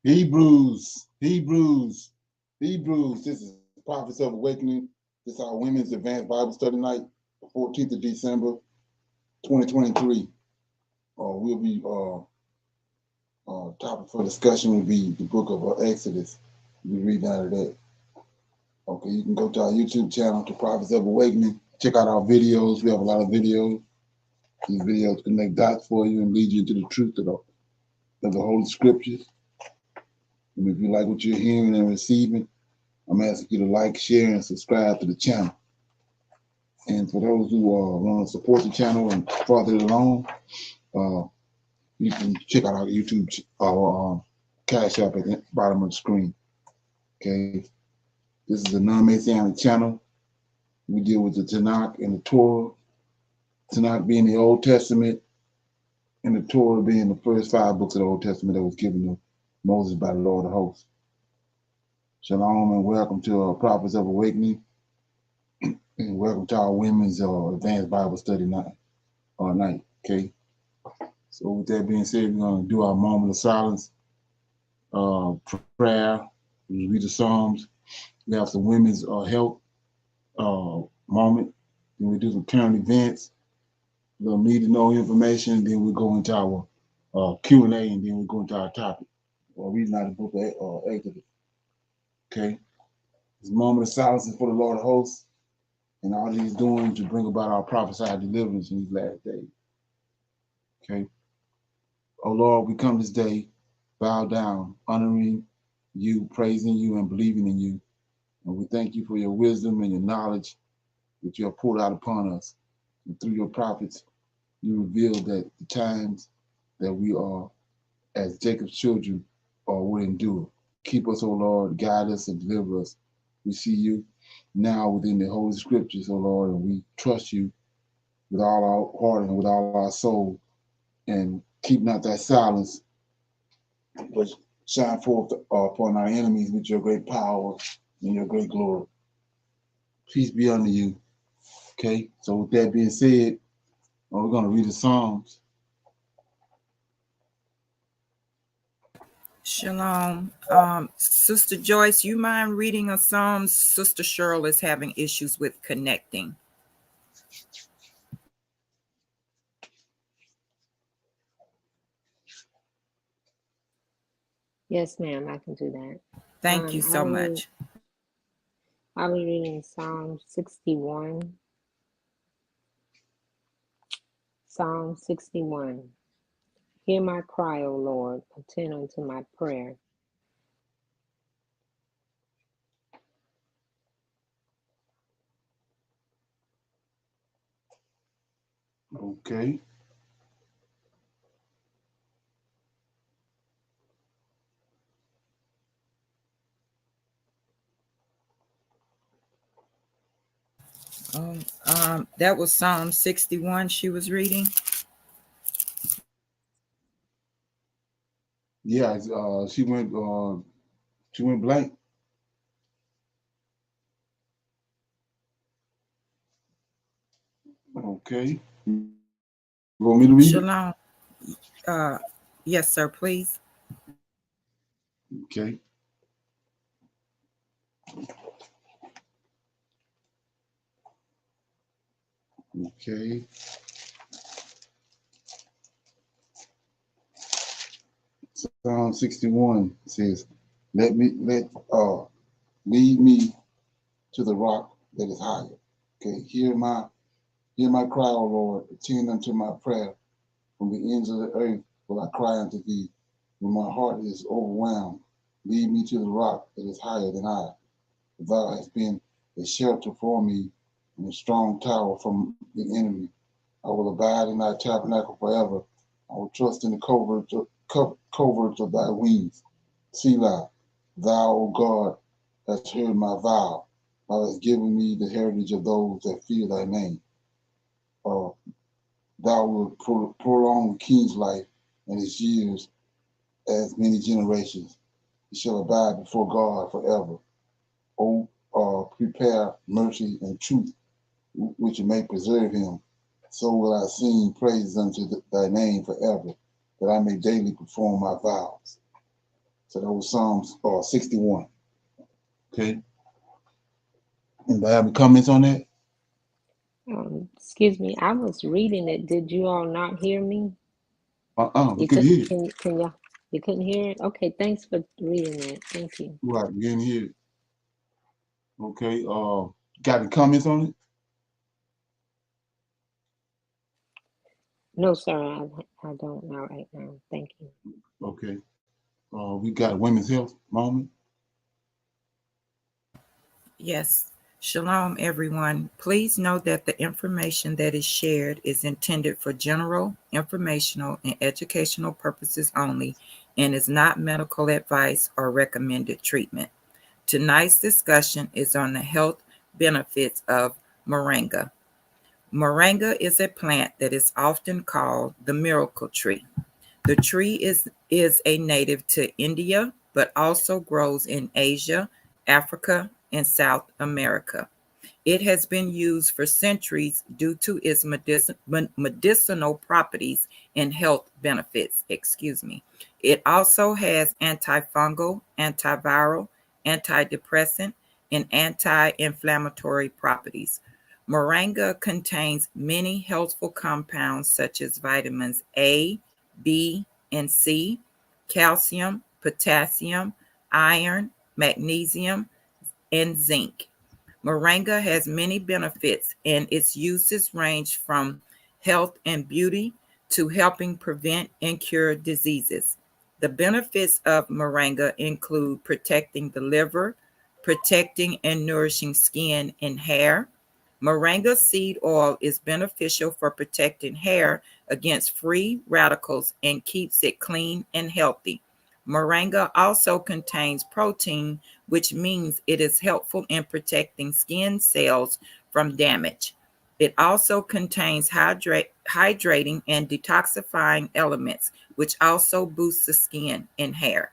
Hebrews, Hebrews, Hebrews. This is Prophets of Awakening. This is our Women's Advanced Bible Study Night, the 14th of December, 2023. We'll be topic for discussion will be the book of Exodus. We read out of that. Okay, you can go to our YouTube channel, to Prophets of Awakening. Check out our videos. We have a lot of videos. These videos connect dots for you and lead you into the truth of the Holy Scriptures. And if you like what you're hearing and receiving, I'm asking you to like, share, and subscribe to the channel. And for those who want to support the channel and farther it along, you can check out our YouTube, our Cash App at the bottom of the screen. Okay, this is a non-Messianic channel. We deal with the Tanakh and the Torah. Tanakh being the Old Testament, and the Torah being the first 5 books of the Old Testament that was given to Moses by the Lord of hosts. Shalom and welcome to Prophets of Awakening, and welcome to our Women's Advanced Bible Study night. Okay. So with that being said, we're going to do our moment of silence, prayer. We read the Psalms. We have some women's health moment. Then we do some current events, a little need to know information. Then we go into our Q&A, and then we go into our topic. Reading out the book of Exodus. Okay. This moment of silence is for the Lord of hosts, and all he's doing to bring about our prophesied deliverance in these last days. Okay. Oh Lord, we come this day, bow down, honoring you, praising you, and believing in you. And we thank you for your wisdom and your knowledge that you have poured out upon us. And through your prophets, you revealed that the times that we are, as Jacob's children, will endure. Keep us, O Lord, guide us and deliver us. We see you now within the Holy Scriptures, O Lord, and we trust you with all our heart and with all our soul. And keep not that silence, but shine forth upon our enemies with your great power and your great glory. Peace be unto you. Okay, so with that being said, we're going to read the Psalms. Shalom. Sister Joyce, you mind reading a psalm? Sister Cheryl is having issues with connecting. Yes, ma'am, I can do that. Thank you so much. I'll be reading Psalm 61. Psalm 61. Hear my cry, O Lord, attend unto my prayer. Okay. That was Psalm 61 she was reading. Yeah, she went blank. Okay. You want me to read it? Shalom. Yes, sir, please. Okay. Okay. Psalm 61 says, lead me to the rock that is higher. Okay, hear my cry, O Lord, attend unto my prayer. From the ends of the earth will I cry unto thee. When my heart is overwhelmed, lead me to the rock that is higher than I. For thou hast been a shelter for me and a strong tower from the enemy. I will abide in thy tabernacle forever. I will trust in the coverts of thy wings. Selah, thou, O God, hast heard my vow. Thou hast given me the heritage of those that fear thy name. Thou wilt prolong the king's life and his years as many generations. He shall abide before God forever. O prepare mercy and truth, which may preserve him. So will I sing praises unto thy name forever, that I may daily perform my vows. So that was Psalms 61. Okay. Anybody have any comments on that? Excuse me, I was reading it. Did you all not hear me? We You could could hear it. can you you couldn't hear it? Okay, thanks for reading it. Thank you. Right, we didn't hear it. Okay. Got any comments on it? No, sir, I don't know right now. Thank you. Okay. We got women's health moment. Yes. Shalom, everyone. Please note that the information that is shared is intended for general, informational, and educational purposes only and is not medical advice or recommended treatment. Tonight's discussion is on the health benefits of moringa. Moringa is a plant that is often called the miracle tree. The tree is a native to India, but also grows in Asia, Africa, and South America. It has been used for centuries due to its medicinal properties and health benefits. Excuse me. It also has antifungal, antiviral, antidepressant, and anti-inflammatory properties. Moringa contains many healthful compounds such as vitamins A, B, and C, calcium, potassium, iron, magnesium, and zinc. Moringa has many benefits, and its uses range from health and beauty to helping prevent and cure diseases. The benefits of moringa include protecting the liver, protecting and nourishing skin and hair. Moringa seed oil is beneficial for protecting hair against free radicals and keeps it clean and healthy. Moringa also contains protein, which means it is helpful in protecting skin cells from damage. It also contains hydrating and detoxifying elements, which also boosts the skin and hair.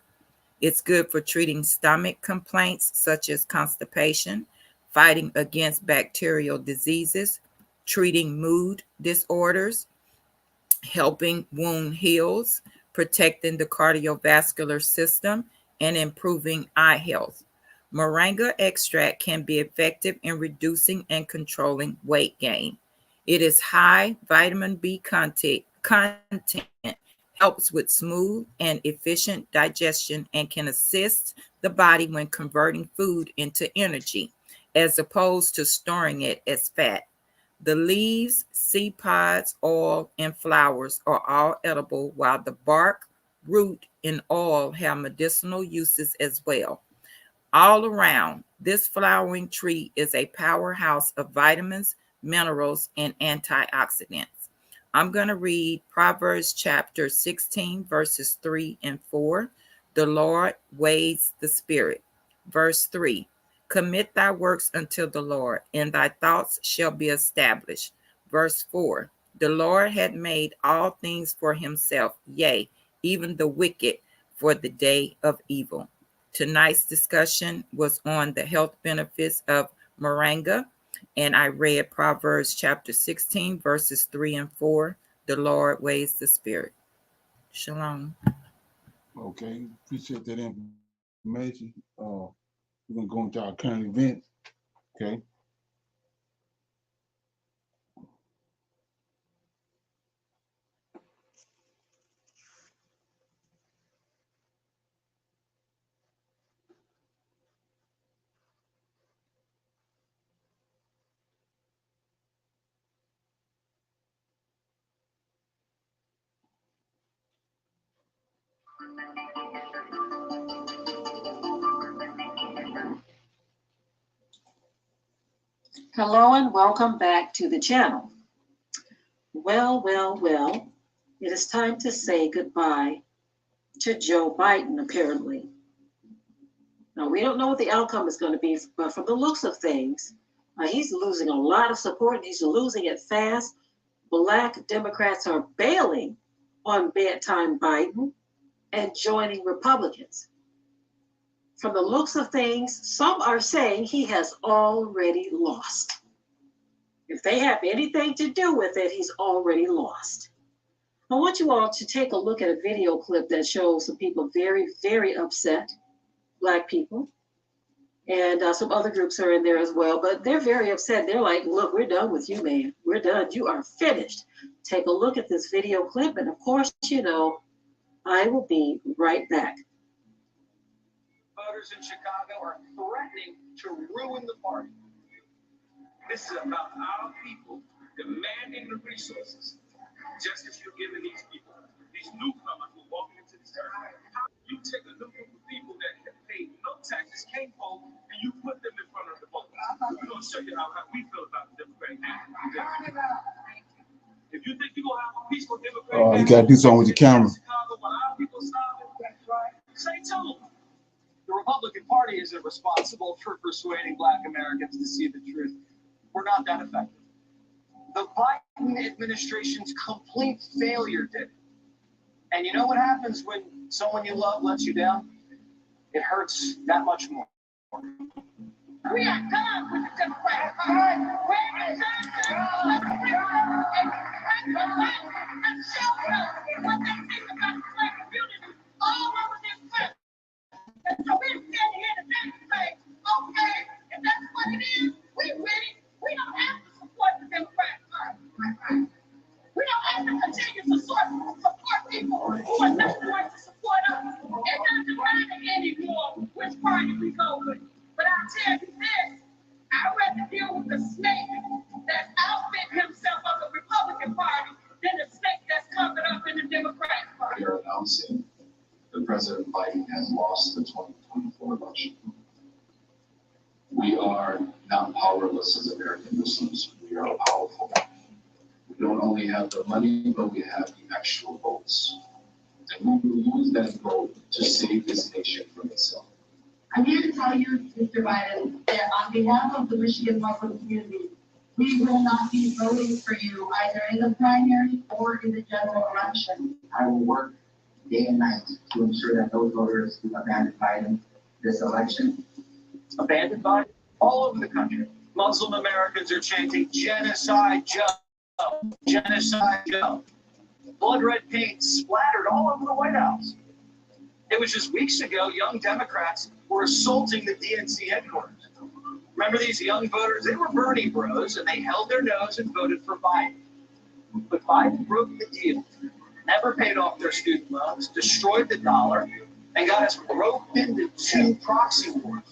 It's good for treating stomach complaints such as constipation, fighting against bacterial diseases, treating mood disorders, helping wound heals, protecting the cardiovascular system, and improving eye health. Moringa extract can be effective in reducing and controlling weight gain. It is high vitamin B content, helps with smooth and efficient digestion, and can assist the body when converting food into energy, as opposed to storing it as fat. The leaves, seed pods, oil, and flowers are all edible, while the bark, root, and oil have medicinal uses as well. All around, this flowering tree is a powerhouse of vitamins, minerals, and antioxidants. I'm going to read Proverbs chapter 16, verses 3 and 4. The Lord weighs the spirit. Verse 3. Commit thy works unto the Lord, and thy thoughts shall be established. Verse 4. The Lord had made all things for himself, yea, even the wicked for the day of evil. Tonight's discussion was on the health benefits of moringa, and I read Proverbs chapter 16, verses 3 and 4. The Lord weighs the spirit. Shalom. Okay. Appreciate that information. We're gonna go into our current events. Okay. Hello and welcome back to the channel. Well, it is time to say goodbye to Joe Biden, apparently. Now, we don't know what the outcome is going to be, but from the looks of things, he's losing a lot of support. He's losing it fast. Black Democrats are bailing on bedtime Biden and joining Republicans. From the looks of things, some are saying he has already lost. If they have anything to do with it, he's already lost. I want you all to take a look at a video clip that shows some people very, very upset, Black people. And some other groups are in there as well, but they're very upset. They're like, look, we're done with you, man. We're done. You are finished. Take a look at this video clip. And of course, you know, I will be right back. Voters in Chicago are threatening to ruin the party. This is about our people demanding the resources. Just as you're giving these people, these newcomers who are walking into this area, you take a new group of people that have paid no taxes, can't vote, and you put them in front of the voters. We're going to show you how we feel about the Democratic candidate. If you think you're going to have a peaceful Democratic You got to do something with the camera. Say to them. The Republican Party isn't responsible for persuading Black Americans to see the truth. We're not that effective. The Biden administration's complete failure did it. And you know what happens when someone you love lets you down? It hurts that much more. We are done with the Democratic Party. We're done with the and show us what they think about the Black community all over this country. And so we're standing here today to say, okay, if that's what it is, we ready. We don't have to support the Democratic Party. We don't have to continue to support people who are not going to support us. It doesn't matter anymore which party we go with. But I'll tell you this, I'd rather deal with the snake that's outfit himself of the Republican Party than the snake that's covered up in the Democratic Party. We are announcing that President Biden has lost the 2024 election. We are not powerless as American Muslims. We are powerful. We don't only have the money, but we have the actual votes. And we will use that vote to save this nation from itself. I'm here to tell you, Mr. Biden, that on behalf of the Michigan Muslim community, we will not be voting for you either in the primary or in the general election. I will work day and night to ensure that those voters who abandoned Biden this election. Abandoned Biden? All over the country. Muslim Americans are chanting, "Genocide Joe, Genocide Joe." Blood red paint splattered all over the White House. It was just weeks ago, young Democrats were assaulting the DNC headquarters. Remember these young voters? They were Bernie bros, and they held their nose and voted for Biden. But Biden broke the deal, never paid off their student loans, destroyed the dollar, and got us roped into 2 proxy wars.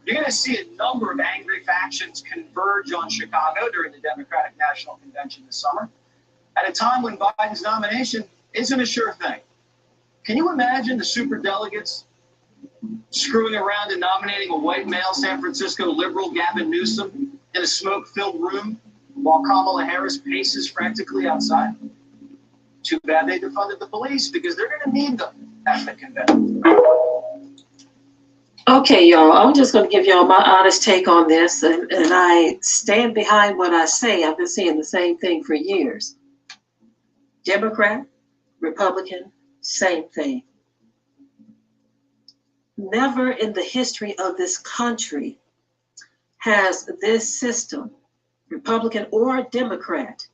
You're going to see a number of angry factions converge on Chicago during the Democratic National Convention this summer, at a time when Biden's nomination isn't a sure thing. Can you imagine the superdelegates screwing around and nominating a white male San Francisco liberal, Gavin Newsom, in a smoke-filled room while Kamala Harris paces frantically outside? Too bad they defunded the police, because they're going to need them at the convention. Okay, y'all, I'm just going to give y'all my honest take on this, and I stand behind what I say. I've been saying the same thing for years. Democrat, Republican, same thing. Never in the history of this country has this system, Republican or Democrat,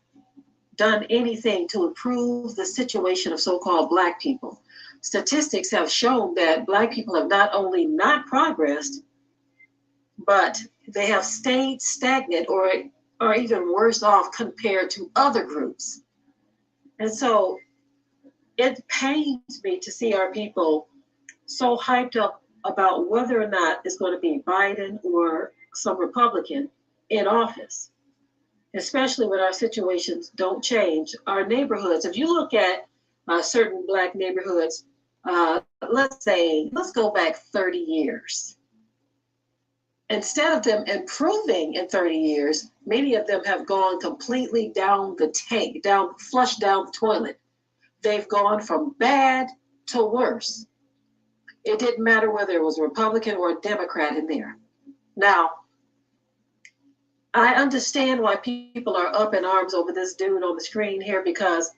done anything to improve the situation of so-called Black people. Statistics have shown that Black people have not only not progressed, but they have stayed stagnant or even worse off compared to other groups. And so it pains me to see our people so hyped up about whether or not it's going to be Biden or some Republican in office, especially when our situations don't change. Our neighborhoods, if you look at certain Black neighborhoods, let's go back 30 years. Instead of them improving in 30 years, many of them have gone completely down the tank, flushed down the toilet. They've gone from bad to worse. It didn't matter whether it was a Republican or a Democrat in there. Now, I understand why people are up in arms over this dude on the screen here, because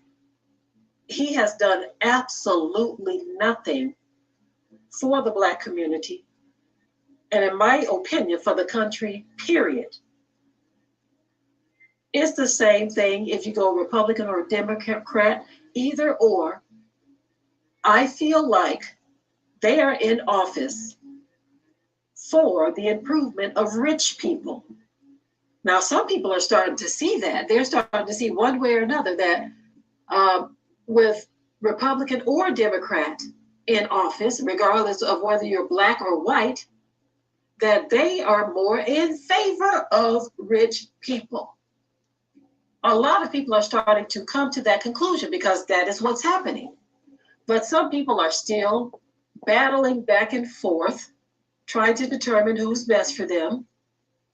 he has done absolutely nothing for the Black community, and in my opinion, for the country, period. It's the same thing if you go Republican or Democrat, either or. I feel like they are in office for the improvement of rich people. Now, some people are starting to see that. They're starting to see one way or another that with Republican or Democrat in office, regardless of whether you're black or white, that they are more in favor of rich people. A lot of people are starting to come to that conclusion because that is what's happening. But some people are still battling back and forth, trying to determine who's best for them,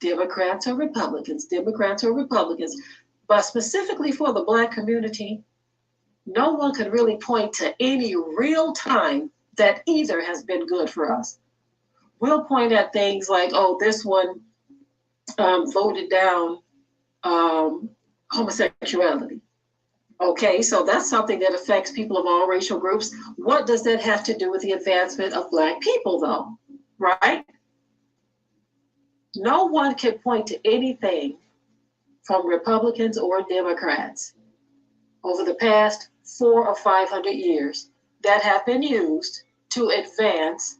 Democrats or Republicans, Democrats or Republicans. But specifically for the Black community, no one could really point to any real time that either has been good for us. We'll point at things like, oh, this one voted down homosexuality. Okay, so that's something that affects people of all racial groups. What does that have to do with the advancement of Black people, though? Right? No one can point to anything from Republicans or Democrats over the past 400 or 500 years that have been used to advance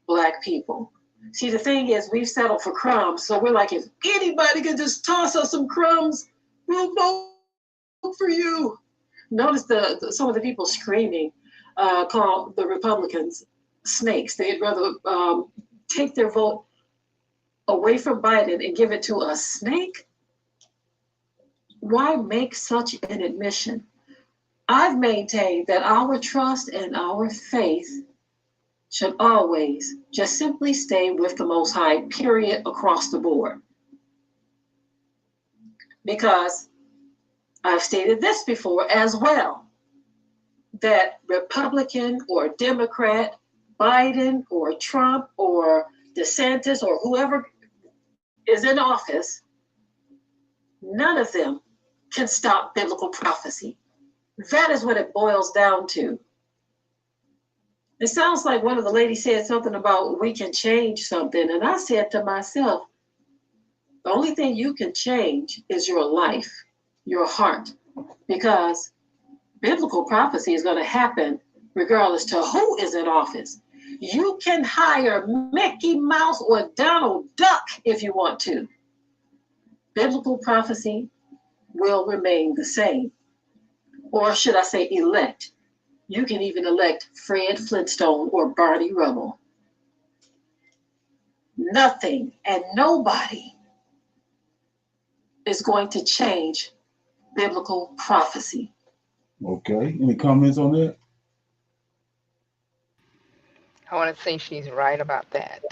Black people. See, the thing is, we've settled for crumbs, so we're like, if anybody can just toss us some crumbs, we'll vote for you. Notice some of the people screaming call the Republicans snakes. They'd rather take their vote away from Biden and give it to a snake. Why make such an admission? I've maintained that our trust and our faith should always just simply stay with the Most High, period, across the board. Because I've stated this before as well, that Republican or Democrat, Biden or Trump or DeSantis or whoever is in office, none of them can stop biblical prophecy. That is what it boils down to. It sounds like one of the ladies said something about we can change something. And I said to myself, the only thing you can change is your life, your heart, because biblical prophecy is going to happen regardless to who is in office. You can hire Mickey Mouse or Donald Duck if you want to. Biblical prophecy will remain the same. Or should I say elect? You can even elect Fred Flintstone or Barney Rubble. Nothing and nobody is going to change biblical prophecy. Okay. Any comments on that? I want to say she's right about that.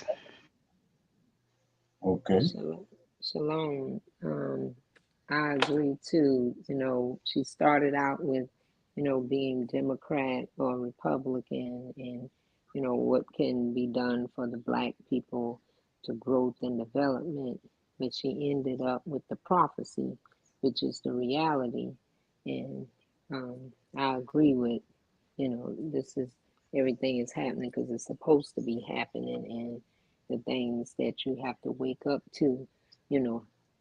Okay. Shalom. I agree too. She started out with, being Democrat or Republican and, what can be done for the Black people to growth and development. But she ended up with the prophecy, which is the reality. And I agree with, this is everything is happening because it's supposed to be happening. And the things that you have to wake up to,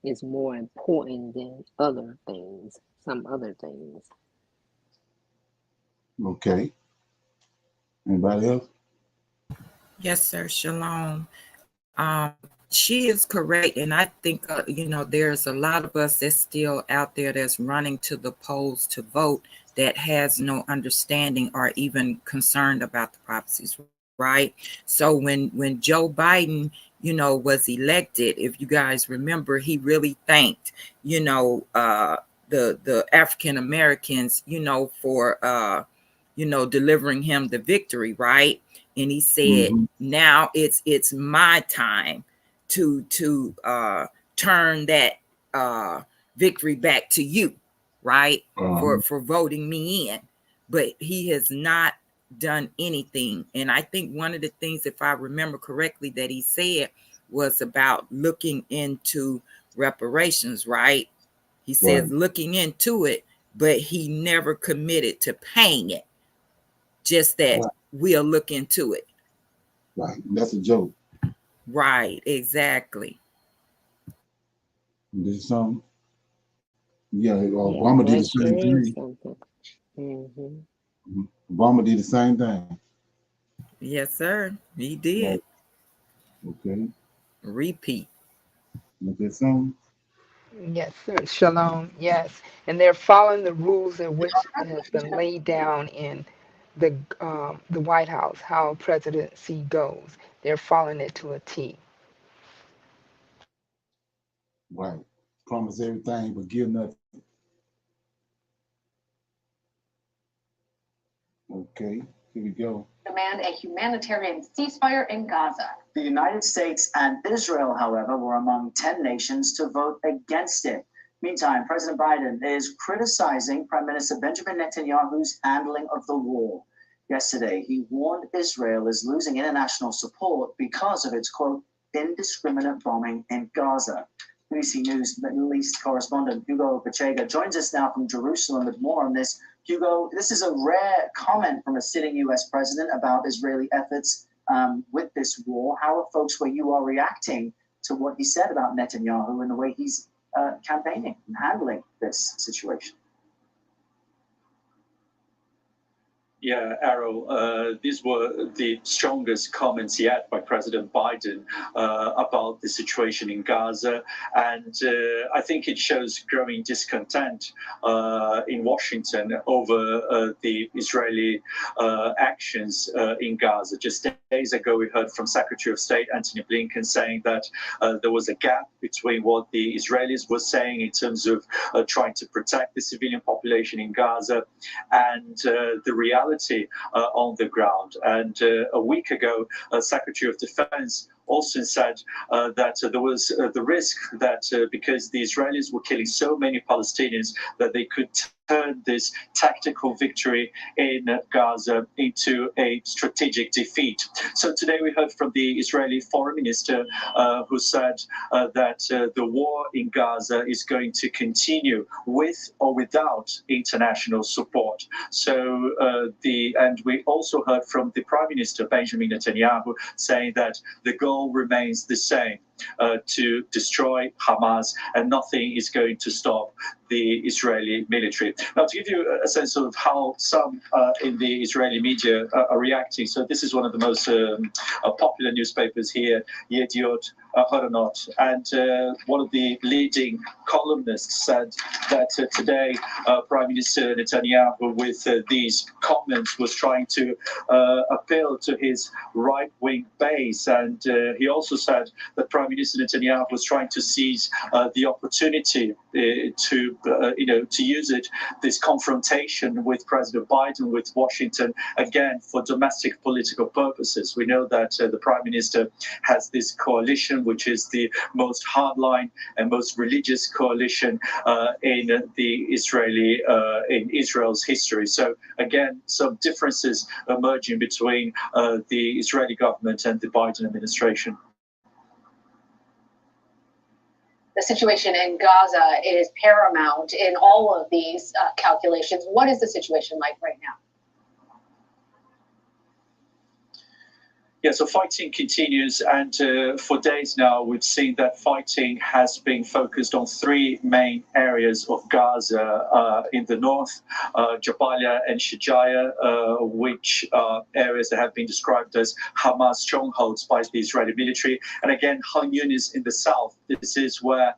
is more important than some other things. Okay. Anybody else? Yes, sir. Shalom. She is correct. And I think, there's a lot of us that's still out there that's running to the polls to vote that has no understanding or even concerned about the prophecies, right? So when Joe Biden, was elected, if you guys remember, he really thanked, the African Americans, for, delivering him the victory, right? And he said, now it's my time to turn that victory back to you, right? For voting me in. But he has not done anything. And I think one of the things, if I remember correctly, that he said was about looking into reparations, right? He says looking into it, but he never committed to paying it. Just that we'll look into it. Right. That's a joke. Right, exactly. This is something. Yeah, Yeah, Obama did the that same means thing. something. Hmm. Obama did the same thing. Yes, sir. He did. Right. Okay. Repeat. Is that something? Yes, sir. Shalom. Yes, and they're following the rules in which has been laid down in the White House, how presidency goes. They're following it to a T. Right. Promise everything but give nothing. Okay. Here we go. Demand a humanitarian ceasefire in Gaza. The United States and Israel, however, were among 10 nations to vote against it. Meantime, President Biden is criticizing Prime Minister Benjamin Netanyahu's handling of the war. Yesterday, he warned Israel is losing international support because of its, quote, indiscriminate bombing in Gaza. BBC News Middle East correspondent Hugo Pachega joins us now from Jerusalem with more on this. Hugo, this is a rare comment from a sitting U.S. president about Israeli efforts with this war. How are folks where you are reacting to what he said about Netanyahu and the way he's campaigning and handling this situation? Yeah, Errol, these were the strongest comments yet by President Biden about the situation in Gaza. And I think it shows growing discontent in Washington over the Israeli actions in Gaza. Just days ago, we heard from Secretary of State Antony Blinken saying that there was a gap between what the Israelis were saying in terms of trying to protect the civilian population in Gaza and the reality on the ground. And a week ago, Secretary of Defense Austin said that there was the risk that because the Israelis were killing so many Palestinians that they could turn this tactical victory in Gaza into a strategic defeat. So today we heard from the Israeli foreign minister who said that the war in Gaza is going to continue with or without international support. So and we also heard from the Prime Minister Benjamin Netanyahu saying that the goal remains the same. To destroy Hamas, and nothing is going to stop the Israeli military. Now, to give you a sense of how some in the Israeli media are reacting, so this is one of the most popular newspapers here, Yediot Ahronot, and one of the leading columnists said that today Prime Minister Netanyahu, with these comments, was trying to appeal to his right-wing base, and he also said that Prime Minister Netanyahu was trying to seize the opportunity to use this confrontation with President Biden, with Washington, again for domestic political purposes. We know that the Prime Minister has this coalition, which is the most hardline and most religious coalition in Israel's history. So again, some differences emerging between the Israeli government and the Biden administration. The situation in Gaza is paramount in all of these calculations. What is the situation like right now? Yeah, so fighting continues, and for days now, we've seen that fighting has been focused on three main areas of Gaza in the north, Jabalia and Shijaya, which are areas that have been described as Hamas strongholds by the Israeli military. And again, Han Yunis in the south. This is where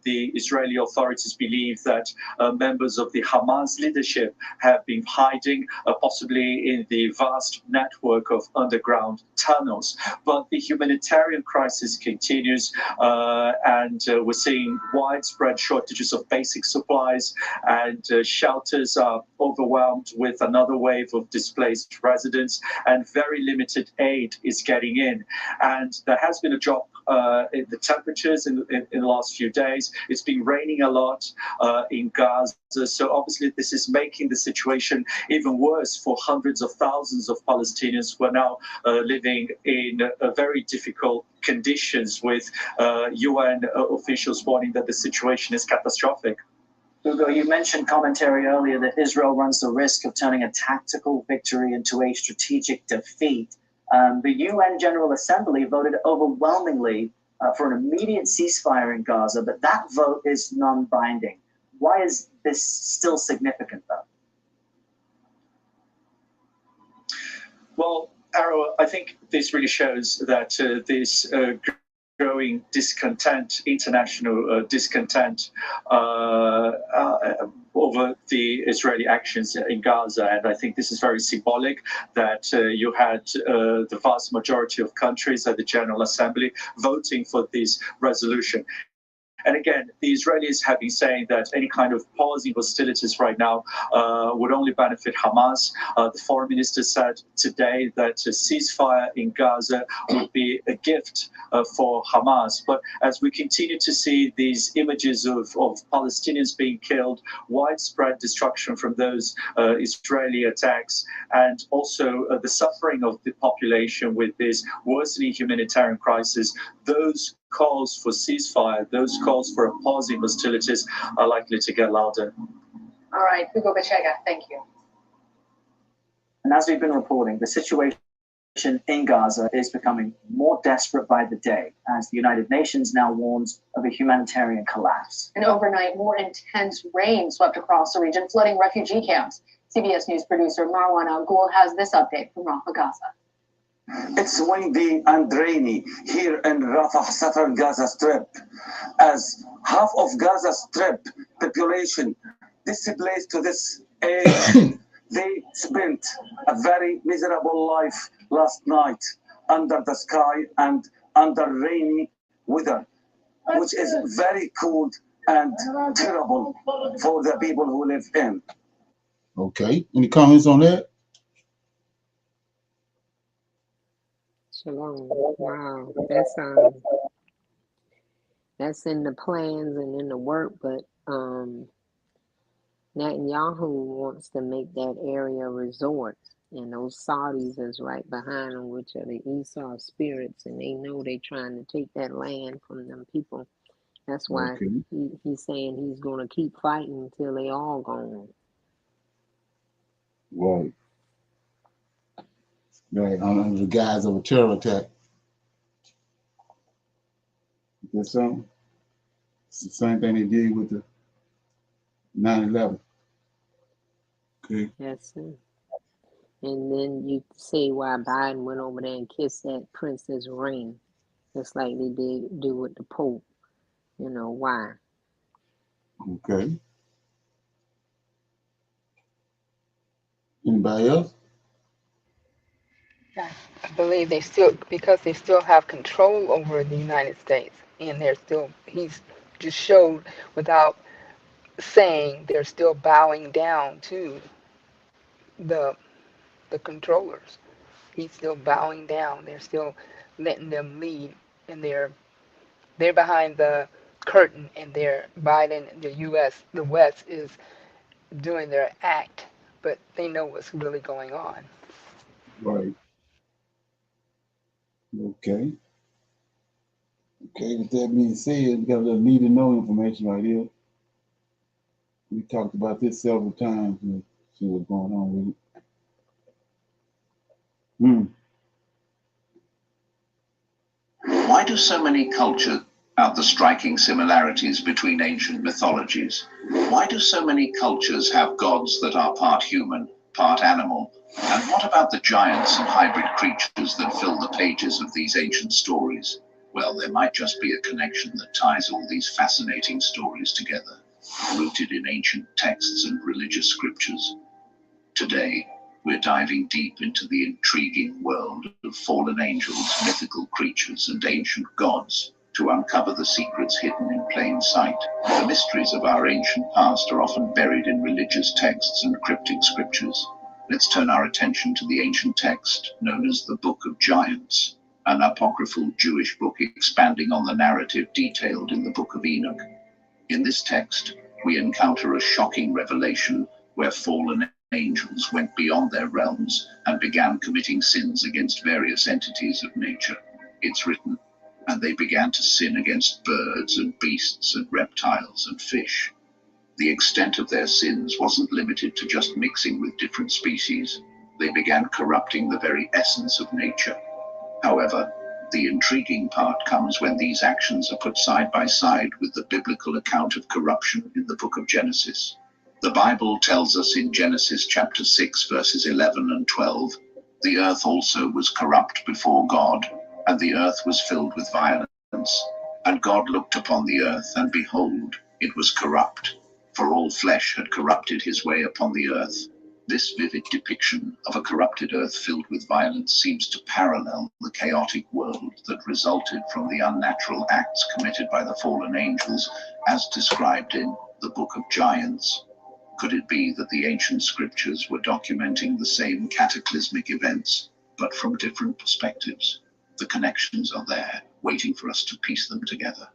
the Israeli authorities believe that members of the Hamas leadership have been hiding, possibly in the vast network of underground tunnels. But the humanitarian crisis continues, and we're seeing widespread shortages of basic supplies, and shelters are overwhelmed with another wave of displaced residents, and very limited aid is getting in. And there has been a drop in the temperatures in the last few days. It's been raining a lot in Gaza, so obviously this is making the situation even worse for hundreds of thousands of Palestinians who are now living in very difficult conditions, with UN officials warning that the situation is catastrophic. Hugo, you mentioned commentary earlier that Israel runs the risk of turning a tactical victory into a strategic defeat. The UN General Assembly voted overwhelmingly for an immediate ceasefire in Gaza, but that vote is non-binding. Why is this still significant, though? Well, Arrow, I think this really shows that this growing discontent, international discontent over the Israeli actions in Gaza. And I think this is very symbolic that you had the vast majority of countries at the General Assembly voting for this resolution. And again, the Israelis have been saying that any kind of pausing hostilities right now would only benefit Hamas. The foreign minister said today that a ceasefire in Gaza would be a gift for Hamas. But as we continue to see these images of Palestinians being killed, widespread destruction from those Israeli attacks, and also the suffering of the population with this worsening humanitarian crisis, those calls for ceasefire, those calls for a pause in hostilities are likely to get louder. All right, Hugo Bechega, thank you. And as we've been reporting, the situation in Gaza is becoming more desperate by the day as the United Nations now warns of a humanitarian collapse. And overnight, more intense rain swept across the region, flooding refugee camps. CBS News producer Marwan Al-Ghul has this update from Rafah, Gaza. It's windy and rainy here in Rafah southern Gaza Strip, as half of Gaza Strip population displaced to this area. They spent a very miserable life last night under the sky and under rainy weather, which is very cold and terrible for the people who live in. Okay, any comments on that? Shalom. Wow, that's in the plans and in the work, but Netanyahu wants to make that area resort, and those Saudis is right behind them, which are the Esau spirits, and they know they're trying to take that land from them people. That's why he's saying he's going to keep fighting until they all gone. Right. Right, under the guise of a terror attack. Is that something? It's the same thing they did with the 9/11. Okay. Yes, sir. And then you say why Biden went over there and kissed that princess ring, just like they did do with the Pope. You know why? Okay. Anybody else? I believe because they still have control over the United States, and he's just showed without saying they're still bowing down to the controllers. He's still bowing down. They're still letting them lead, and they're behind the curtain, and Biden, the U.S., the West is doing their act, but they know what's really going on. Right. Okay. Okay, with that being said, we got a little need to know information right here. We talked about this several times and see what's going on with it. Why do so many cultures have the striking similarities between ancient mythologies? Why do so many cultures have gods that are part human, part animal? And what about the giants and hybrid creatures that fill the pages of these ancient stories? Well, there might just be a connection that ties all these fascinating stories together, rooted in ancient texts and religious scriptures. Today, we're diving deep into the intriguing world of fallen angels, mythical creatures, and ancient gods to uncover the secrets hidden in plain sight. The mysteries of our ancient past are often buried in religious texts and cryptic scriptures. Let's turn our attention to the ancient text known as the Book of Giants, an apocryphal Jewish book expanding on the narrative detailed in the Book of Enoch. In this text, we encounter a shocking revelation where fallen angels went beyond their realms and began committing sins against various entities of nature. It's written, and they began to sin against birds and beasts and reptiles and fish. The extent of their sins wasn't limited to just mixing with different species. They began corrupting the very essence of nature. However, The intriguing part comes when these actions are put side by side with the biblical account of corruption in the book of Genesis. The Bible tells us in Genesis chapter 6 verses 11 and 12, "The earth also was corrupt before God, and the earth was filled with violence. And God looked upon the earth, and behold, it was corrupt, for all flesh had corrupted his way upon the earth." This vivid depiction of a corrupted earth filled with violence seems to parallel the chaotic world that resulted from the unnatural acts committed by the fallen angels, as described in the Book of Giants. Could it be that the ancient scriptures were documenting the same cataclysmic events, but from different perspectives? The connections are there, waiting for us to piece them together.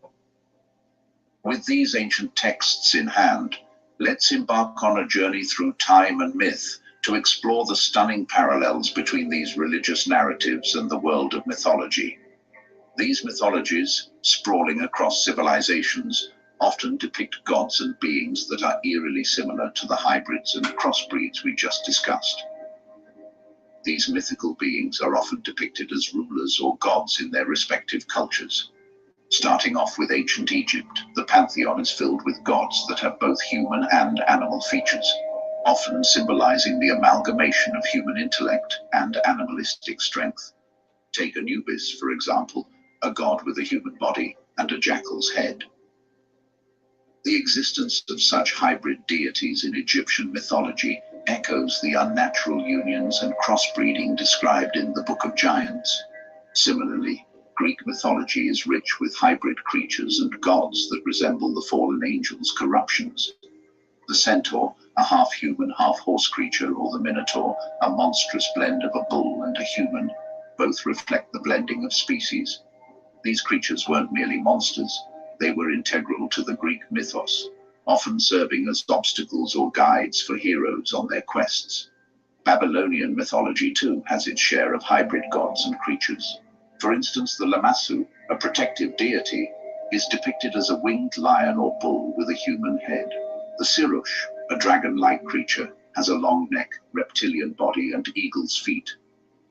With these ancient texts in hand, let's embark on a journey through time and myth to explore the stunning parallels between these religious narratives and the world of mythology. These mythologies, sprawling across civilizations, often depict gods and beings that are eerily similar to the hybrids and crossbreeds we just discussed. These mythical beings are often depicted as rulers or gods in their respective cultures. Starting off with ancient Egypt, the pantheon is filled with gods that have both human and animal features, often symbolizing the amalgamation of human intellect and animalistic strength. Take Anubis, for example, a god with a human body and a jackal's head. The existence of such hybrid deities in Egyptian mythology echoes the unnatural unions and crossbreeding described in the Book of Giants. Similarly, Greek mythology is rich with hybrid creatures and gods that resemble the fallen angels' corruptions. The centaur, a half-human, half-horse creature, or the minotaur, a monstrous blend of a bull and a human, both reflect the blending of species. These creatures weren't merely monsters, they were integral to the Greek mythos, often serving as obstacles or guides for heroes on their quests. Babylonian mythology, too, has its share of hybrid gods and creatures. For instance, the Lamassu, a protective deity, is depicted as a winged lion or bull with a human head. The Sirush, a dragon-like creature, has a long neck, reptilian body, and eagle's feet.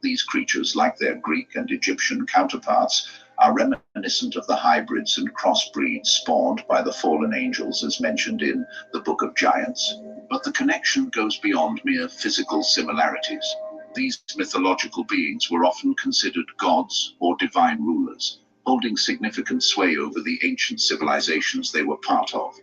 These creatures, like their Greek and Egyptian counterparts, are reminiscent of the hybrids and crossbreeds spawned by the fallen angels as mentioned in the Book of Giants. But the connection goes beyond mere physical similarities. These mythological beings were often considered gods or divine rulers, holding significant sway over the ancient civilizations they were part of.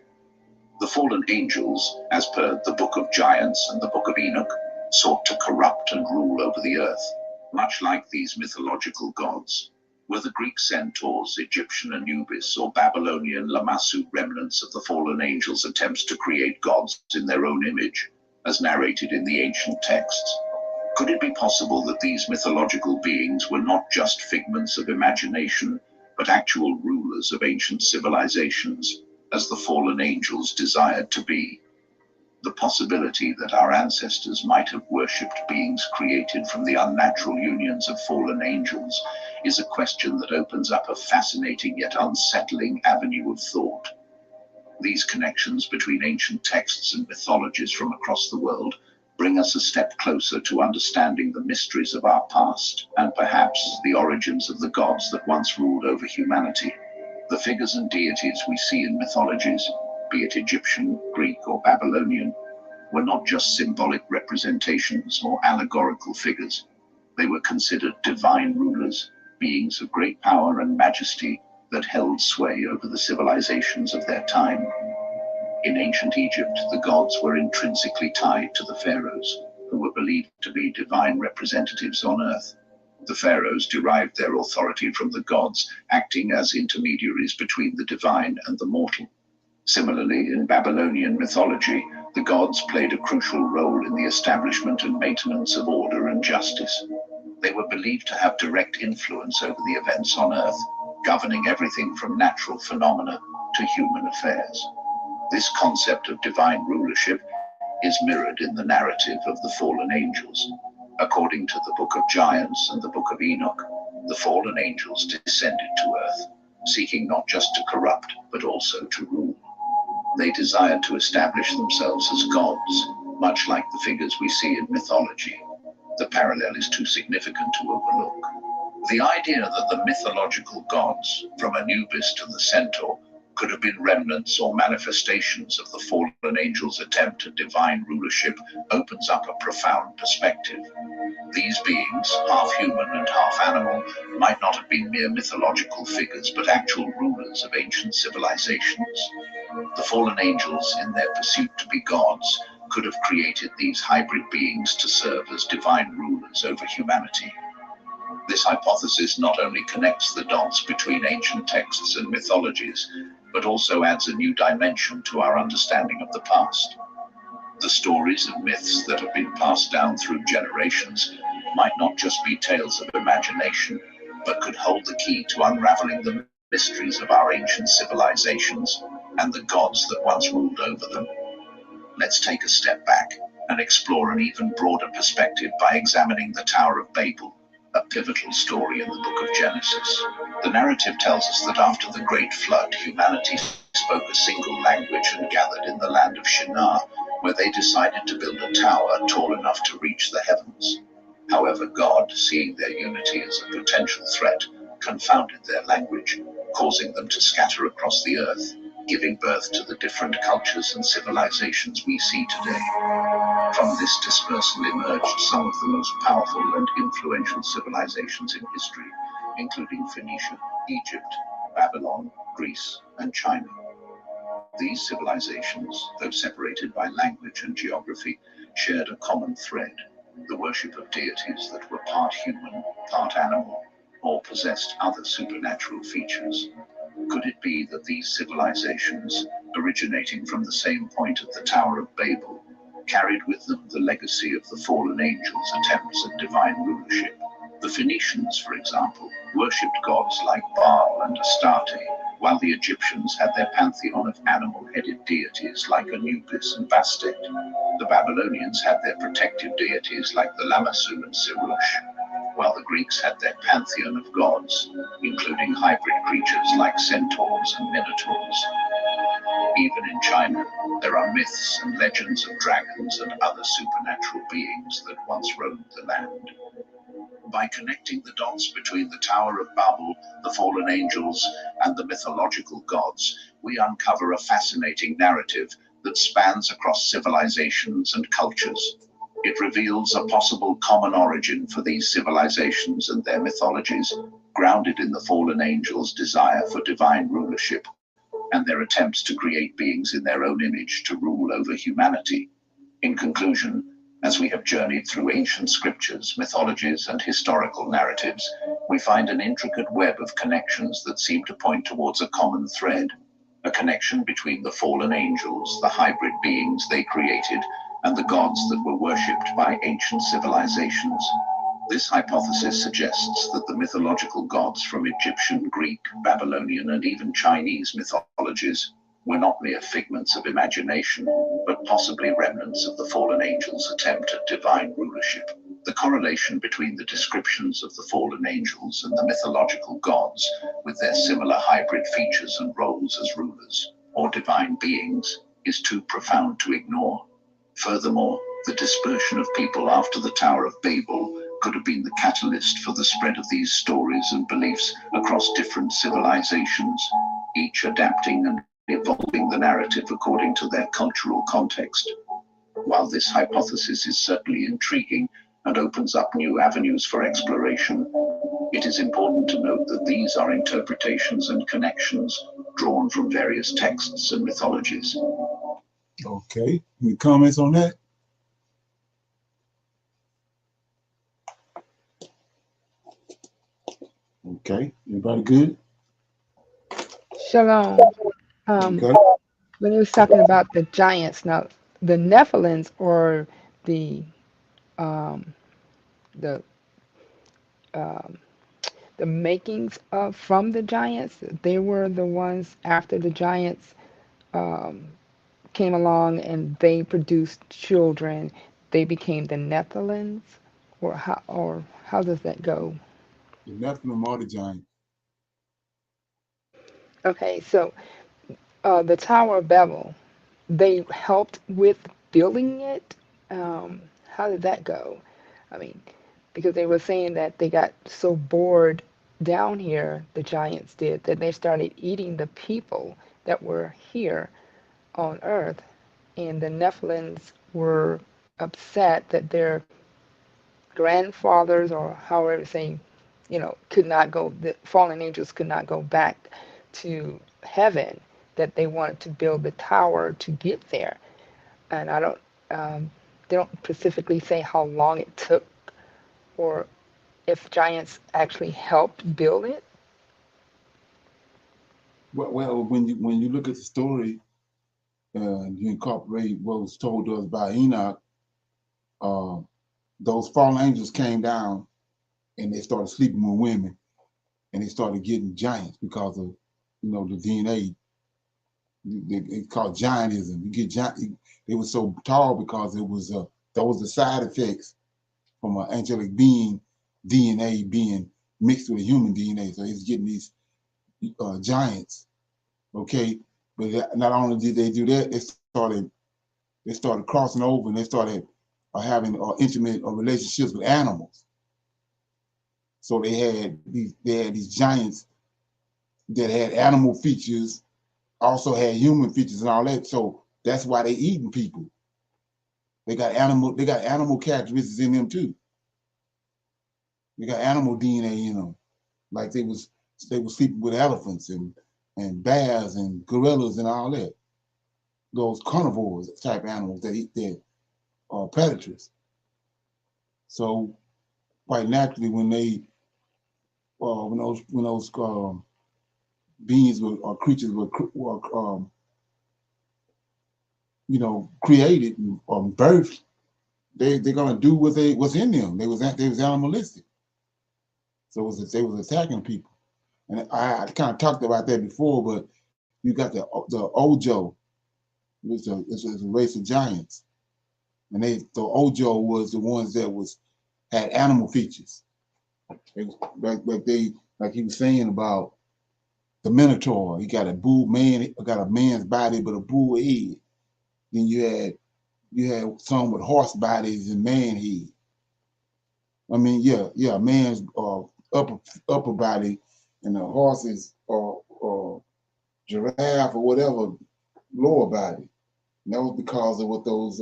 The fallen angels, as per the Book of Giants and the Book of Enoch, sought to corrupt and rule over the earth. Much like these mythological gods, were the Greek centaurs, Egyptian Anubis, or Babylonian Lamassu remnants of the fallen angels' attempts to create gods in their own image, as narrated in the ancient texts? Could it be possible that these mythological beings were not just figments of imagination, but actual rulers of ancient civilizations, as the fallen angels desired to be? The possibility that our ancestors might have worshipped beings created from the unnatural unions of fallen angels is a question that opens up a fascinating yet unsettling avenue of thought. These connections between ancient texts and mythologies from across the world bring us a step closer to understanding the mysteries of our past and perhaps the origins of the gods that once ruled over humanity. The figures and deities we see in mythologies, be it Egyptian, Greek, or Babylonian, were not just symbolic representations or allegorical figures. They were considered divine rulers, beings of great power and majesty that held sway over the civilizations of their time. In ancient Egypt, the gods were intrinsically tied to the pharaohs, who were believed to be divine representatives on earth. The pharaohs derived their authority from the gods, acting as intermediaries between the divine and the mortal. Similarly, in Babylonian mythology, the gods played a crucial role in the establishment and maintenance of order and justice. They were believed to have direct influence over the events on earth, governing everything from natural phenomena to human affairs. This concept of divine rulership is mirrored in the narrative of the fallen angels. According to the Book of Giants and the Book of Enoch, the fallen angels descended to earth, seeking not just to corrupt, but also to rule. They desired to establish themselves as gods, much like the figures we see in mythology. The parallel is too significant to overlook. The idea that the mythological gods, from Anubis to the centaur, could have been remnants or manifestations of the fallen angels' attempt at divine rulership opens up a profound perspective. These beings, half human and half animal, might not have been mere mythological figures, but actual rulers of ancient civilizations. The fallen angels, in their pursuit to be gods, could have created these hybrid beings to serve as divine rulers over humanity. This hypothesis not only connects the dots between ancient texts and mythologies, but also adds a new dimension to our understanding of the past. The stories and myths that have been passed down through generations might not just be tales of imagination, but could hold the key to unraveling the mysteries of our ancient civilizations and the gods that once ruled over them. Let's take a step back and explore an even broader perspective by examining the Tower of Babel, a pivotal story in the book of Genesis. The narrative tells us that after the Great Flood, humanity spoke a single language and gathered in the land of Shinar, where they decided to build a tower tall enough to reach the heavens. However, God, seeing their unity as a potential threat, confounded their language, causing them to scatter across the earth, giving birth to the different cultures and civilizations we see today. From this dispersal emerged some of the most powerful and influential civilizations in history, including Phoenicia, Egypt, Babylon, Greece, and China. These civilizations, though separated by language and geography, shared a common thread: the worship of deities that were part human, part animal, or possessed other supernatural features. Could it be that these civilizations, originating from the same point at the Tower of Babel, carried with them the legacy of the fallen angels' attempts at divine rulership? The Phoenicians, for example, worshipped gods like Baal and Astarte, while the Egyptians had their pantheon of animal-headed deities like Anubis and Bastet. The Babylonians had their protective deities like the Lamassu and Sirush, while the Greeks had their pantheon of gods, including hybrid creatures like centaurs and minotaurs. Even in China, there are myths and legends of dragons and other supernatural beings that once roamed the land. By connecting the dots between the Tower of Babel, the fallen angels, and the mythological gods, we uncover a fascinating narrative that spans across civilizations and cultures. It reveals a possible common origin for these civilizations and their mythologies, grounded in the fallen angels' desire for divine rulership and their attempts to create beings in their own image to rule over humanity. In conclusion, as we have journeyed through ancient scriptures, mythologies, and historical narratives, we find an intricate web of connections that seem to point towards a common thread: a connection between the fallen angels, the hybrid beings they created, and the gods that were worshipped by ancient civilizations. This hypothesis suggests that the mythological gods from Egyptian, Greek, Babylonian, and even Chinese mythologies were not mere figments of imagination, but possibly remnants of the fallen angels' attempt at divine rulership. The correlation between the descriptions of the fallen angels and the mythological gods, with their similar hybrid features and roles as rulers, or divine beings, is too profound to ignore. Furthermore, the dispersion of people after the Tower of Babel could have been the catalyst for the spread of these stories and beliefs across different civilizations, each adapting and evolving the narrative according to their cultural context. While this hypothesis is certainly intriguing and opens up new avenues for exploration, it is important to note that these are interpretations and connections drawn from various texts and mythologies. Okay. Any comments on that? Okay. Everybody good? Shalom. Okay. When he was talking about the giants, now the Nephilims or the um, the um, the makings of from the giants, they were the ones after the giants um, came along and they produced children. They became the Nephilims, or how does that go? The Nephilim are the giant. Okay, so the Tower of Babel, they helped with building it. How did that go? I mean, because they were saying that they got so bored down here, the giants did, that they started eating the people that were here on Earth. And the Nephilims were upset that their grandfathers, or however saying, could not go, the fallen angels could not go back to heaven, that they wanted to build the tower to get there. And they don't specifically say how long it took or if giants actually helped build it. Well, when you look at the story, you incorporate what was told to us by Enoch. Uh, those fallen angels came down and they started sleeping with women, and they started getting giants because of the DNA. It's called giantism. You get giant. They were so tall because it was those the side effects from an angelic being DNA being mixed with human DNA. So it's getting these giants. Okay, but not only did they do that, they started crossing over, and they started having intimate relationships with animals. So they had these giants that had animal features, also had human features and all that. So that's why they eating people. They got animal characteristics in them too. They got animal DNA in them. Like they were sleeping with elephants and bears and gorillas and all that. Those carnivores type animals that eat their predators. So quite naturally, when those beings or creatures were created or birthed, they're gonna do what's in them. They was animalistic, so they was attacking people. And I kind of talked about that before, but you got the Ojo, it's a race of giants, and the Ojo was the ones that had animal features. Like he was saying about the Minotaur. He got got a man's body but a bull head. Then you had some with horse bodies and man head. I mean, yeah, man's upper body and the horse's or giraffe or whatever lower body. And that was because of what those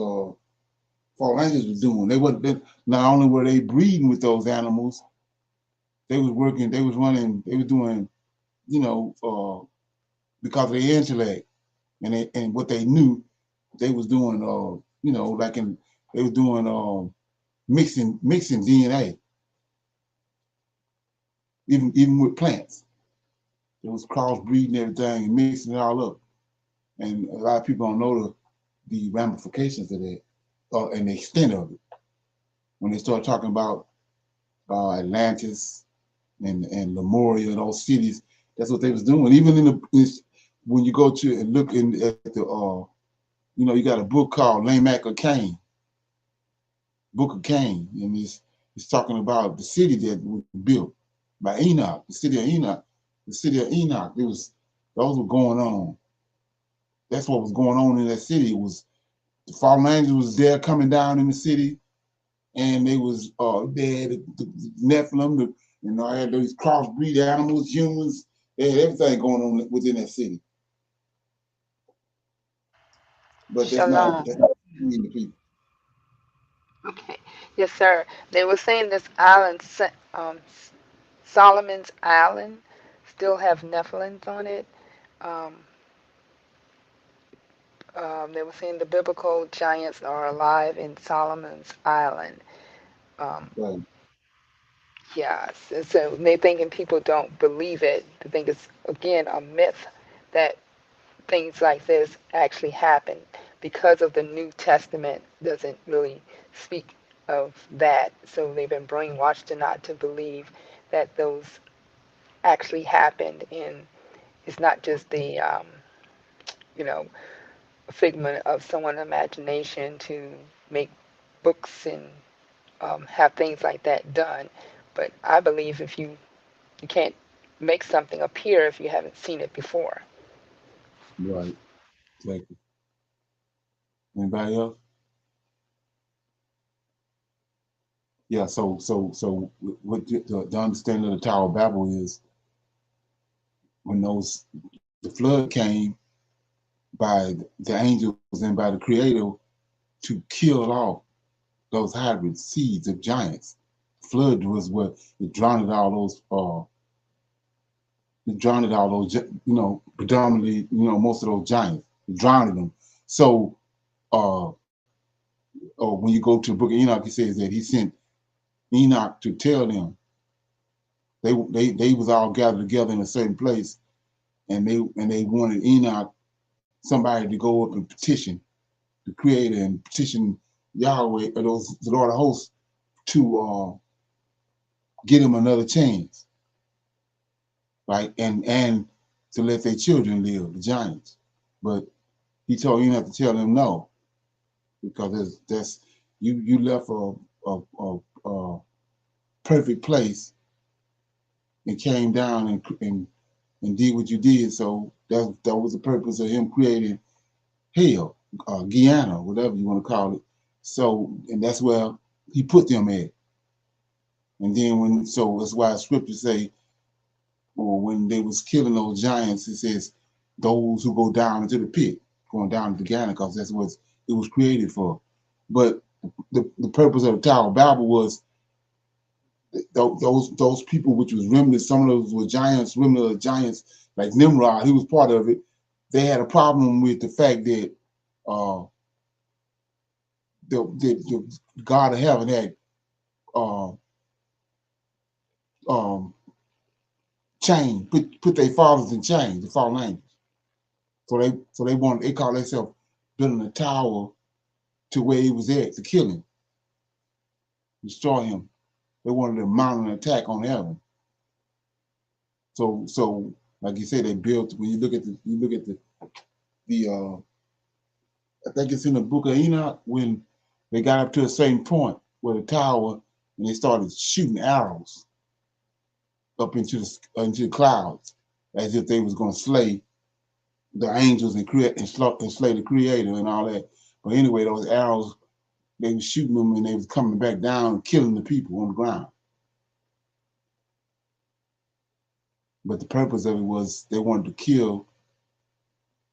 fallen angels was doing. Not only were they breeding with those animals, they was working, they was running, they was doing, because of their intellect and what they knew, they was doing, they was doing mixing DNA, even with plants. It was crossbreeding everything and mixing it all up. And a lot of people don't know the ramifications of that and the extent of it. When they start talking about Atlantis and Lemuria and those cities, that's what they was doing. Even when you go to and look at you got a book called Lamech of Cain, Book of Cain, and it's talking about the city that was built by Enoch, the city of Enoch, the city of Enoch. Those were going on. That's what was going on in that city. It was the fallen angels was there coming down in the city, and they had the Nephilim, I had those crossbreed animals, humans. They had everything going on within that city. But Shalom. that's not the people. Okay. Yes, sir. They were saying this island, Solomon's Island, still have Nephilims on it. Um, they were saying the biblical giants are alive in Solomon's Island. Um, Right. yeah, so they thinking people don't believe it. They think it's again a myth that things like this actually happen because of the New Testament doesn't really speak of that. So they've been brainwashed to not to believe that those actually happened, and it's not just the you know figment of someone's imagination to make books and have things like that done. But I believe if you can't make something appear if you haven't seen it before. Right. Exactly. Anybody else? Yeah. So what the understanding of the Tower of Babel is when the flood came by the angels and by the Creator to kill off those hybrid seeds of giants. Flood was what it drowned all those predominantly, most of those giants. It drowned them. So uh when you go to the book of Enoch, he says that he sent Enoch to tell them they was all gathered together in a certain place, and they wanted Enoch, somebody to go up and petition the Creator and petition Yahweh or the Lord of Hosts to get him another chance, right? And to let their children live, the giants. But he told Enoch to tell them no, because that's you left a perfect place and came down and did what you did. So that was the purpose of him creating hell, Guyana, whatever you want to call it. So, and that's where he put them at. And then so that's why scriptures say, or when they was killing those giants, it says those who go down into the pit, going down to Guyana, because that's what it was created for. But the purpose of the Tower of Babel was those people, which was remnants. Some of those were giants, remnant of giants, like Nimrod. He was part of it. They had a problem with the fact that uh, the God of heaven had uh, um, chain, put their fathers in chains, the fallen angels. They call themselves building a tower to where he was at to kill him, destroy him. They wanted to mount an attack on heaven. So like you said, they built. When you look at the I think it's in the book of Enoch when they got up to a certain point where the tower and they started shooting arrows up into the clouds as if they was going to slay the angels and slay the Creator and all that. But anyway, those arrows, they was shooting them and they was coming back down and killing the people on the ground. But the purpose of it was they wanted to kill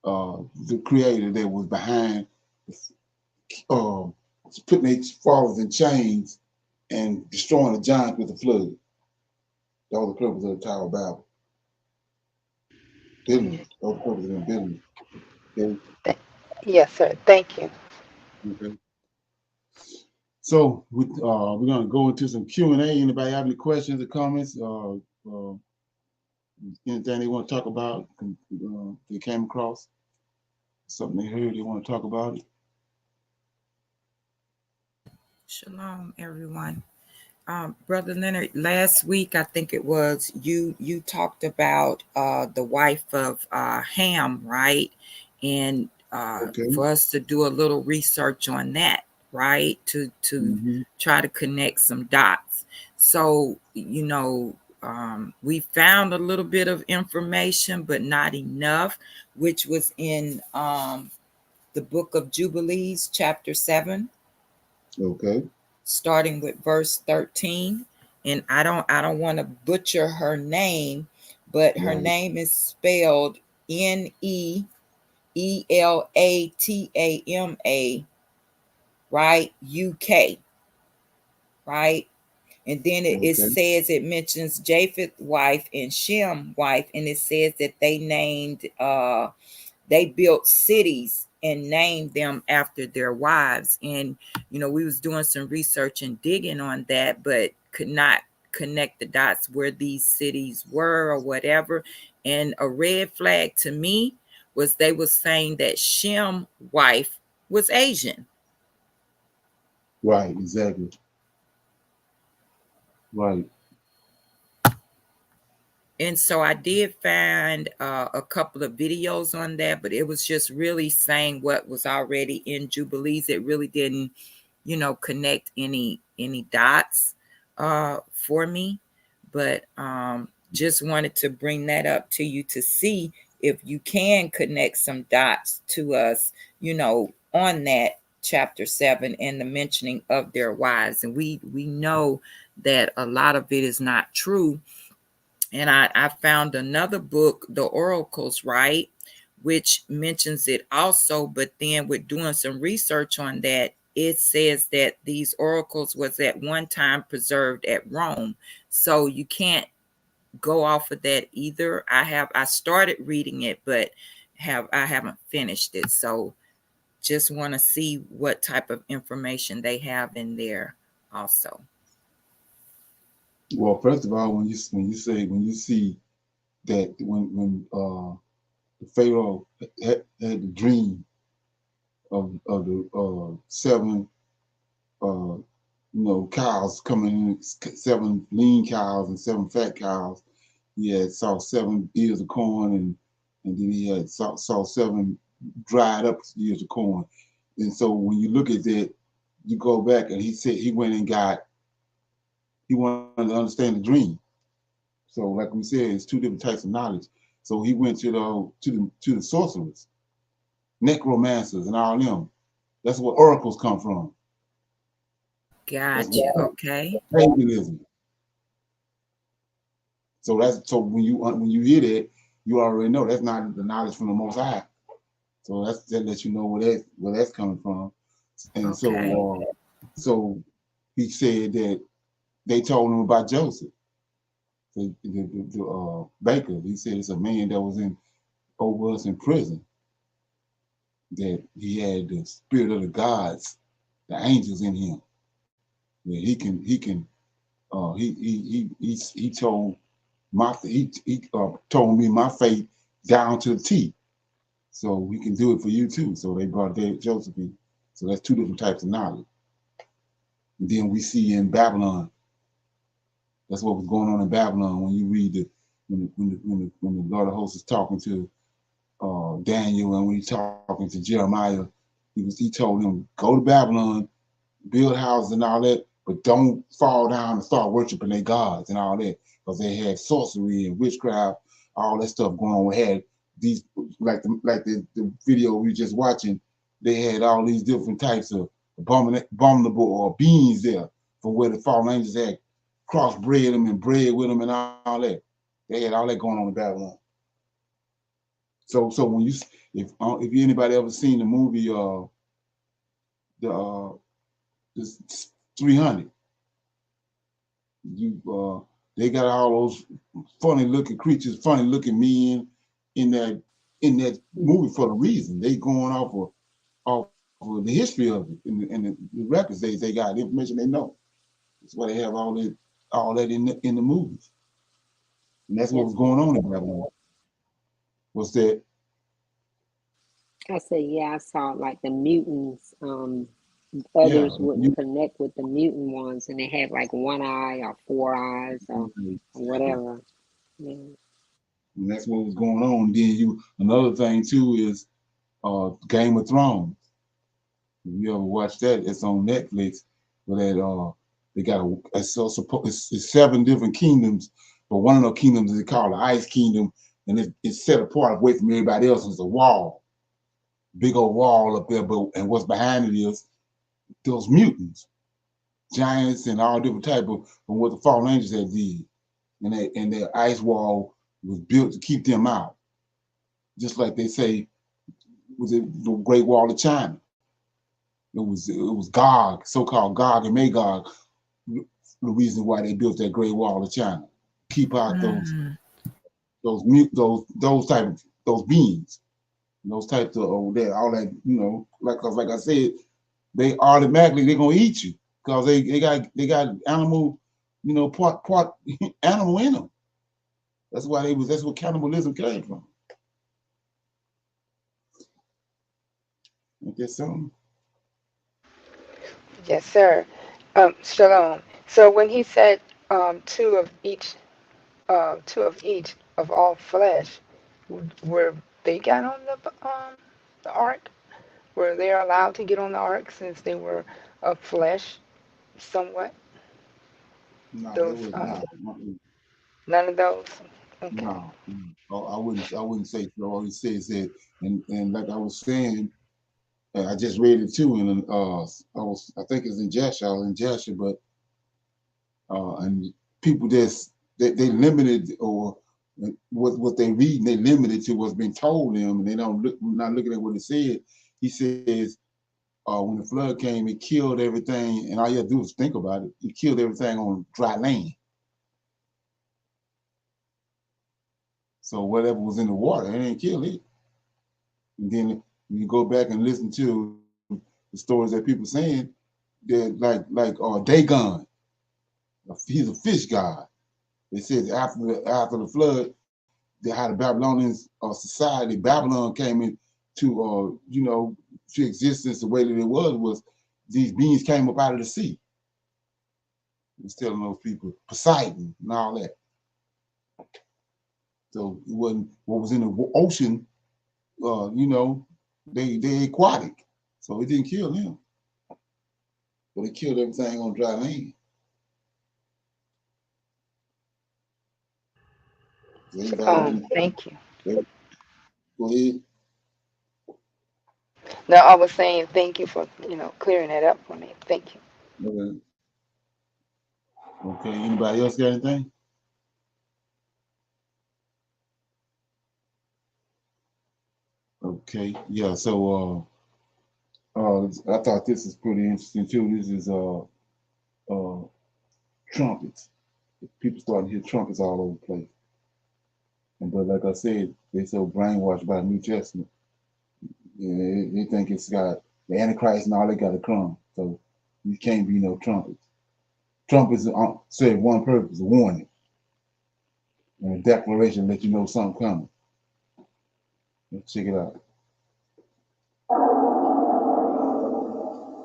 the Creator that was behind uh, putting their fathers in chains and destroying the giants with the flood. That was the purpose of the Tower of Babel. Building it. That was the purpose of them building it. Okay. Yes, sir. Thank you. Okay. So we're gonna go into some Q&A. Anybody have any questions or comments? Anything they want to talk about? They came across something they heard they want to talk about it. Shalom, everyone. Brother Leonard, last week I think it was you talked about the wife of Ham, right? And Okay. for us to do a little research on that, right? To try to connect some dots. So we found a little bit of information, but not enough, which was in the book of Jubilees, chapter 7. Okay. Starting with verse 13. And I don't want to butcher her name, but her Right. name is spelled Neelatama, right? UK, right? And then it Okay. says, it mentions Japheth's wife and Shem's wife, and it says that they built cities and named them after their wives. And we was doing some research and digging on that, but could not connect the dots where these cities were or whatever. And a red flag to me was they was saying that Shem's wife was Asian. Right. Exactly. Right. And so I did find a couple of videos on that, but it was just really saying what was already in Jubilees. It really didn't, connect any dots for me. But just wanted to bring that up to you to see if you can connect some dots to us, on that. chapter 7 and the mentioning of their wives. And we know that a lot of it is not true. And I found another book, The Oracles, right, which mentions it also, but then with doing some research on that, it says that these oracles was at one time preserved at Rome. So you can't go off of that either. I started reading it, but I haven't finished it. So just want to see what type of information they have in there also. Well, first of all, when you see that when the Pharaoh had the dream of the seven uh, cows coming in, seven lean cows and seven fat cows. He had saw 7 ears of corn, and then he had saw 7 dried up ears of corn. And so when you look at that, you go back and he said he wanted to understand the dream. So like we said, it's 2 different types of knowledge. So he went to the sorcerers, necromancers, and all them. That's where oracles come from. That's Gotcha. Okay. paganism. So when you hear that, you already know that's not the knowledge from the Most High. So that lets you know where that's coming from. And Okay. so he said that they told him about Joseph, the baker. He said it's a man that was in over us in prison, that he had the spirit of the gods, the angels in him. That he can he told told me my faith down to the T. So we can do it for you too. So they brought Joseph in. So that's 2 different types of knowledge. And then we see in Babylon, that's what was going on in Babylon when you read when the Lord of Hosts is talking to Daniel, and when he's talking to Jeremiah, he told him, go to Babylon, build houses and all that, but don't fall down and start worshiping their gods and all that, because they had sorcery and witchcraft, all that stuff going on. We had these the video we were just watching. They had all these different types of abominable or beings there from where the fallen angels had crossbred them and bred with them and all that. They had all that going on in Babylon. So when you if anybody ever seen the movie the this 300, you they got all those funny looking creatures, funny looking men in that movie for the reason they going off of the history of it and the records they got, the information they know. That's why they have all that in the movies, and that's what was Yes, going on in Babylon. Was that I say, yeah, I saw like the mutants. yeah? Others wouldn't connect with the mutant ones, and they had like one eye or 4 eyes or Exactly. whatever. Yeah. And that's what was going on. Then another thing too is Game of Thrones. If you ever watch that, it's on Netflix. Where they got it's 7 different kingdoms, but one of the kingdoms is called the Ice Kingdom, and it's set apart away from everybody else. It's a wall, big old wall up there. And what's behind it is those mutants, giants, and all different type of from what the fallen angels had did, and their ice wall was built to keep them out, just like they say was it the Great Wall of China. It was Gog, so-called Gog and Magog, the reason why they built that Great Wall of China. Keep out Mm. those beings, those types of all that like I said, they automatically they're gonna eat you because they got animal, part animal in them. That's what cannibalism came from. Ain't that something? Yes, sir. Shalom. So when he said two of each of all flesh, were they got on the ark? Were they allowed to get on the ark since they were of flesh, somewhat? No, they Those was not. none of those. Okay. No, no. I wouldn't say so. All he says that, and like I was saying, And I just read it too, and I think it's in Jasher, but and people they limited or what they reading, they limited to what's been told them, and they don't look not looking at what it said. He says, when the flood came, it killed everything, and all you have to do is think about it. It killed everything on dry land. So whatever was in the water, it didn't kill it. And then you go back and listen to the stories that people saying, they're like Dagon, he's a fish god. They said after the flood, how the Babylonians society, Babylon came into to existence the way that it was these beings came up out of the sea. He was telling those people Poseidon and all that. So it wasn't what was in the ocean. They aquatic, so it didn't kill them, but it killed everything on dry land. So they was all in. Thank you. They, go ahead. No, I was saying thank you for clearing that up for me. Thank you. Okay. Okay. Anybody else got anything? Okay. Yeah. So I thought this is pretty interesting too. This is uh trumpets. People starting to hear trumpets all over the place. But like I said, they so brainwashed by the New Testament. Yeah, they think it's got the Antichrist and all they got to come. So you can't be no trumpets. Trumpets serve one purpose: a warning and a declaration, let you know something coming. Let's check it out.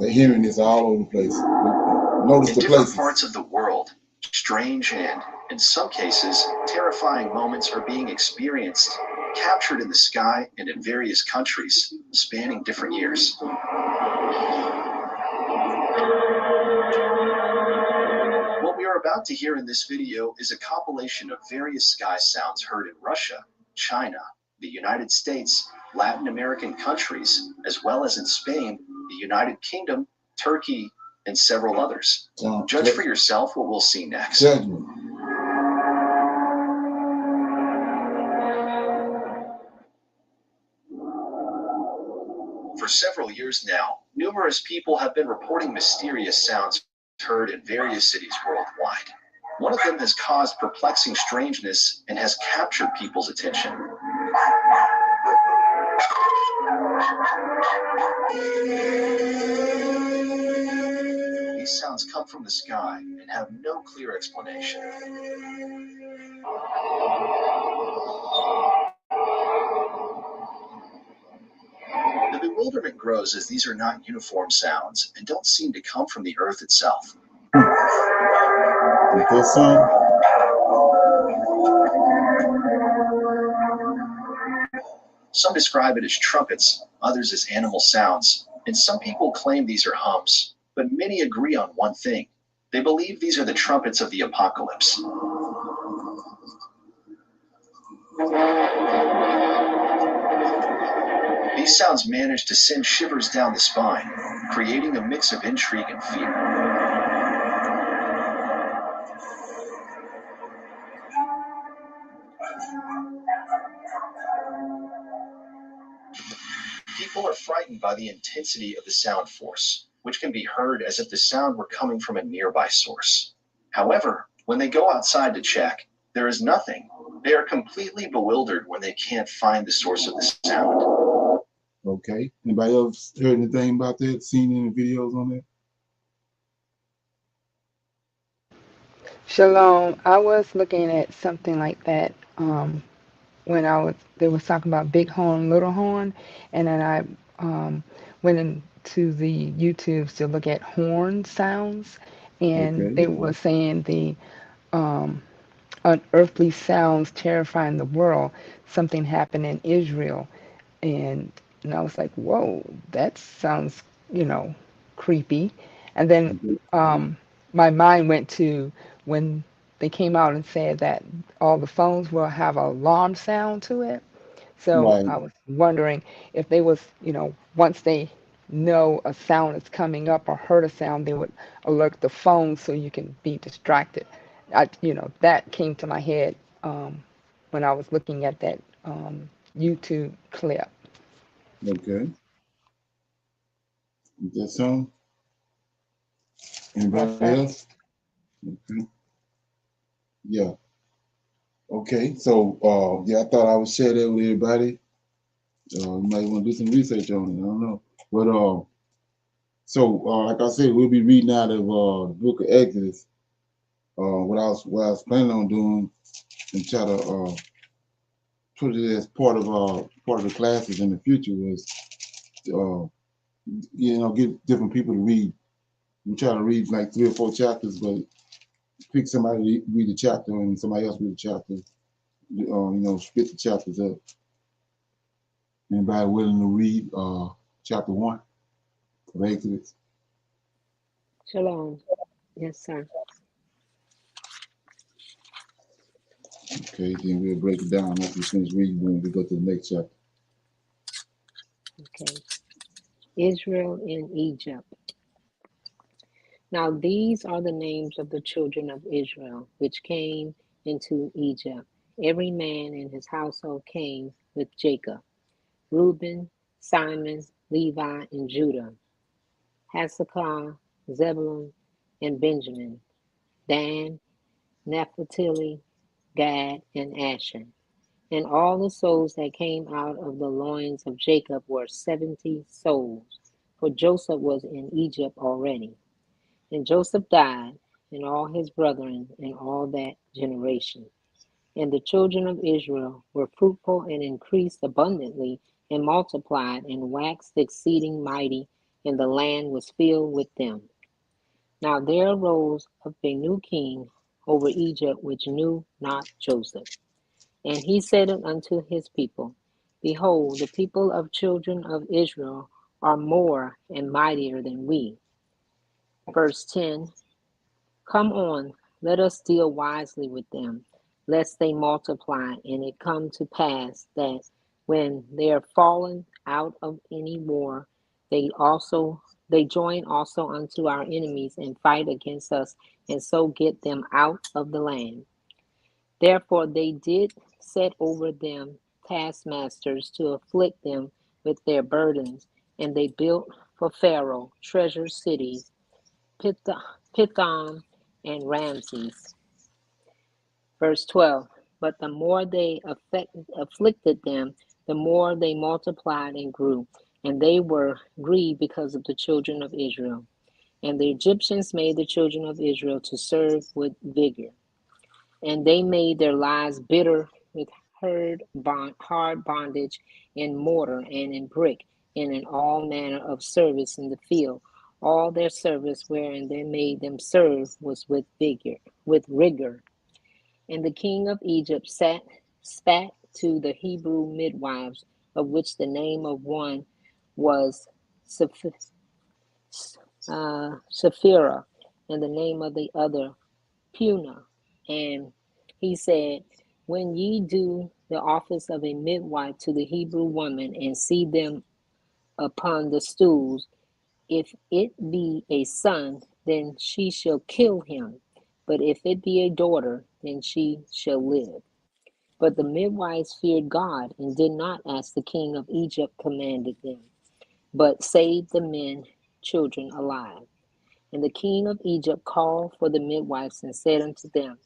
They're hearing this all over the place. Notice In the different places. parts of the world, strange and, in some cases, terrifying moments are being experienced, captured in the sky and in various countries, spanning different years. What we are about to hear in this video is a compilation of various sky sounds heard in Russia, China, the United States, Latin American countries, as well as in Spain, the United Kingdom, Turkey, and several others. Judge for yourself what we'll see next. Judgment. For several years now, numerous people have been reporting mysterious sounds heard in various cities worldwide. One of them has caused perplexing strangeness and has captured people's attention. These sounds come from the sky and have no clear explanation. The bewilderment grows as these are not uniform sounds and don't seem to come from the earth itself. Is that son? Some describe it as trumpets, others as animal sounds, and some people claim these are hums, but many agree on one thing. They believe these are the trumpets of the apocalypse. These sounds manage to send shivers down the spine, creating a mix of intrigue and fear. People are frightened by the intensity of the sound force, which can be heard as if the sound were coming from a nearby source. However, when they go outside to check, there is nothing. They are completely bewildered when they can't find the source of the sound. Okay. Anybody else heard anything about that? Seen any videos on that? Shalom. I was looking at something like that when they was talking about big horn, little horn, and then I went into the YouTubes to look at horn sounds, and Okay. they were saying the um, unearthly sounds terrifying the world. Something happened in Israel, and I was like, whoa, that sounds, creepy. And then my mind went to when they came out and said that all the phones will have an alarm sound to it. So Right. I was wondering if they was, once they know a sound is coming up or heard a sound, they would alert the phone so you can be distracted. That came to my head when I was looking at that YouTube clip. Okay. Is that song? Yes, Anybody sir. else? Okay. Yeah. Okay. So, yeah, I thought I would share that with everybody. You might want to do some research on it. I don't know. But, like I said, we'll be reading out of the book of Exodus. What I was planning on doing and try to put it as part of the classes in the future was, uh, get different people to read. We try to read like 3 or 4 chapters, but pick somebody to read a chapter and somebody else read a chapter. Split the chapters up. Anybody willing to read chapter 1 of Exodus? Shalom. Yes, sir. Okay, then we'll break it down after we finish reading. Then we go to the next chapter. Okay. Israel in Egypt. Now these are the names of the children of Israel, which came into Egypt. Every man in his household came with Jacob: Reuben, Simon, Levi, and Judah; Issachar, Zebulun, and Benjamin; Dan, Naphtali, Gad, and Asher. And all the souls that came out of the loins of Jacob were 70 souls, for Joseph was in Egypt already. And Joseph died, and all his brethren, and all that generation. And the children of Israel were fruitful and increased abundantly, and multiplied, and waxed exceeding mighty, and the land was filled with them. Now there arose up a new king over Egypt, which knew not Joseph. And he said unto his people, Behold, the people of children of Israel are more and mightier than we. Verse 10. Come on, let us deal wisely with them, lest they multiply, and it come to pass that when they are fallen out of any war, they join also unto our enemies and fight against us, and so get them out of the land. Therefore they did set over them taskmasters to afflict them with their burdens, and they built for Pharaoh treasure cities, Pithom and Ramses. Verse 12. But the more they afflicted them, the more they multiplied and grew, and they were grieved because of the children of Israel. And the Egyptians made the children of Israel to serve with vigor. And they made their lives bitter with hard bondage in mortar and in brick, and in all manner of service in the field. All their service wherein they made them serve was with rigor. And the king of Egypt spat to the Hebrew midwives, of which the name of one was Sapphira, and the name of the other Puna. And he said, When ye do the office of a midwife to the Hebrew woman, and see them upon the stools, if it be a son, then she shall kill him. But if it be a daughter, then she shall live. But the midwives feared God, and did not as the king of Egypt commanded them, but saved the men children alive. And the king of Egypt called for the midwives, and said unto them,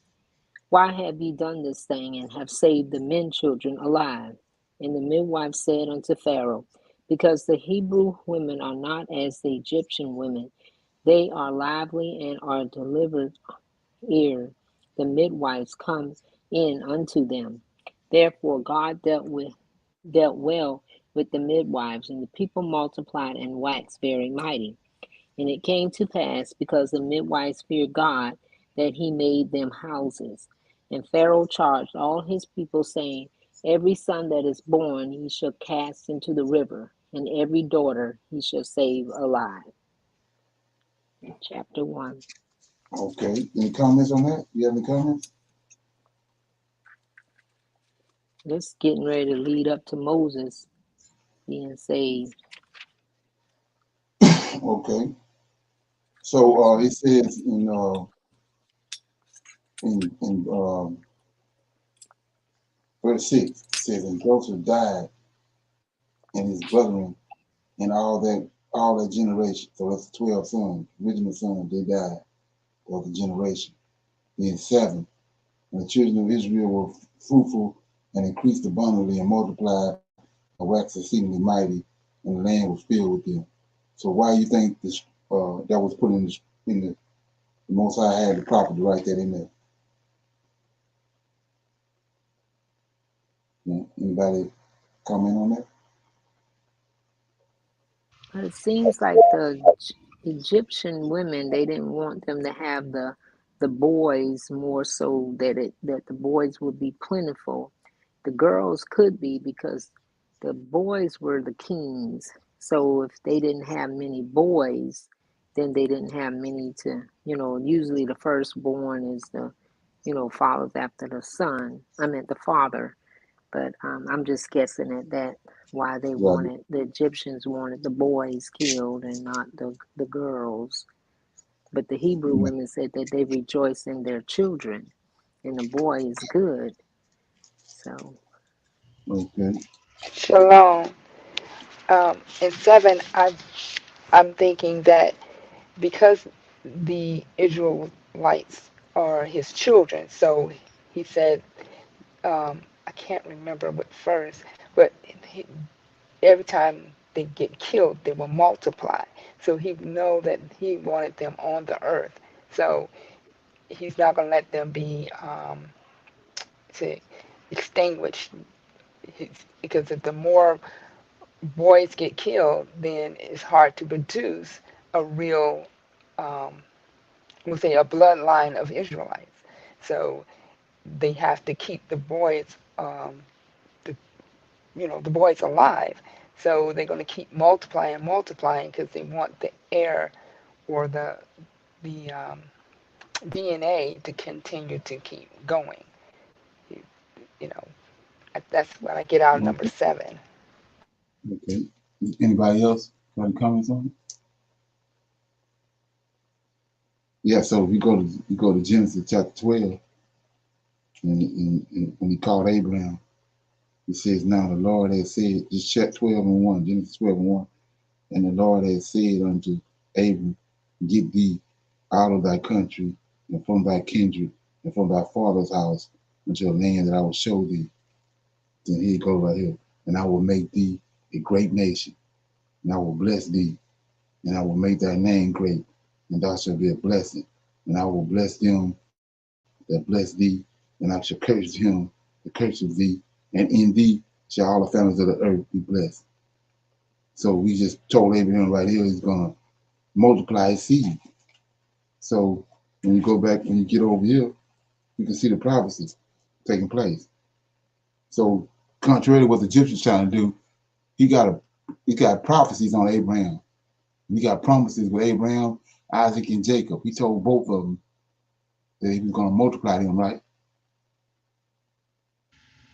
Why have ye done this thing, and have saved the men children alive? And the midwife said unto Pharaoh, Because the Hebrew women are not as the Egyptian women, they are lively and are delivered ere the midwives come in unto them. Therefore God dealt well with the midwives, and the people multiplied and waxed very mighty. And it came to pass, because the midwives feared God, that he made them houses. And Pharaoh charged all his people, saying, Every son that is born he shall cast into the river, and every daughter he shall save alive. Chapter 1. Okay. Any comments on that? You have any comments? This getting ready to lead up to Moses being saved. Okay. So it says in verse 6, it says, and Joseph died and his brethren and all that generation. So that's 12 sons, original sons, they died of the generation. Then 7, and the children of Israel were fruitful and increased abundantly and multiplied and waxed exceedingly mighty, and the land was filled with them. So why you think this that was put in the Most High had the prophet to write that in there? Yeah. Anybody comment on that? It seems like the Egyptian women, they didn't want them to have the boys more, so that the boys would be plentiful. The girls could be, because the boys were the kings. So if they didn't have many boys, then they didn't have many to, usually the firstborn is follows after the son. I meant the father. But I'm just guessing at that, why Right. the Egyptians wanted the boys killed and not the girls. But the Hebrew women said that they rejoice in their children, and the boy is good. So, Okay. Shalom. In 7, I'm thinking that because the Israelites are his children, so he said, I can't remember what first, but every time they get killed, they will multiply. So he know that he wanted them on the earth. So he's not going to let them be to extinguished. Because if the more boys get killed, then it's hard to produce a real, we'll say, a bloodline of Israelites. So they have to keep the boys, the, the boys alive. So they're going to keep multiplying because they want the heir or the DNA to continue to keep going. You, you know, that's what I get out of number Okay. 7. Okay. Anybody else got any comments on it? Yeah. So we go to Genesis chapter 12, and when he called Abraham, he says, "Now the Lord has said," just chapter 12 and 1, Genesis 12 and 1, and the Lord has said unto Abram, "Get thee out of thy country and from thy kindred and from thy father's house unto a land that I will show thee." Then here you go right here. "And I will make thee a great nation, and I will bless thee, and I will make thy name great, and thou shalt be a blessing. And I will bless them that bless thee, and I shall curse him that curses thee, and in thee shall all the families of the earth be blessed." So we just told Abraham right here he's gonna multiply his seed. So when you go back, when you get over here, you can see the prophecies taking place. So contrary to what the Egyptians trying to do, he got prophecies on Abraham. He got promises with Abraham, Isaac, and Jacob. He told both of them that he was going to multiply them, right?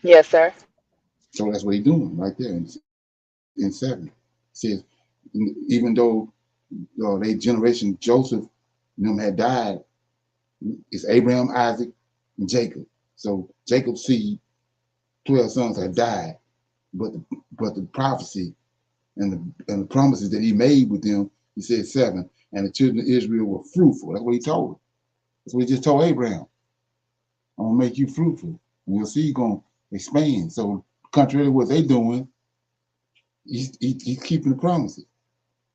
Yes, sir. So that's what he's doing right there in 7. It says, even though their generation, Joseph, them had died, it's Abraham, Isaac, and Jacob. So Jacob's seed, 12 sons had died, but the prophecy and the promises that he made with them, he said 7, and the children of Israel were fruitful. That's what he told them. That's what he just told Abraham. I'm gonna make you fruitful. And you'll see you're gonna expand. So contrary to what they doing, he's keeping the promises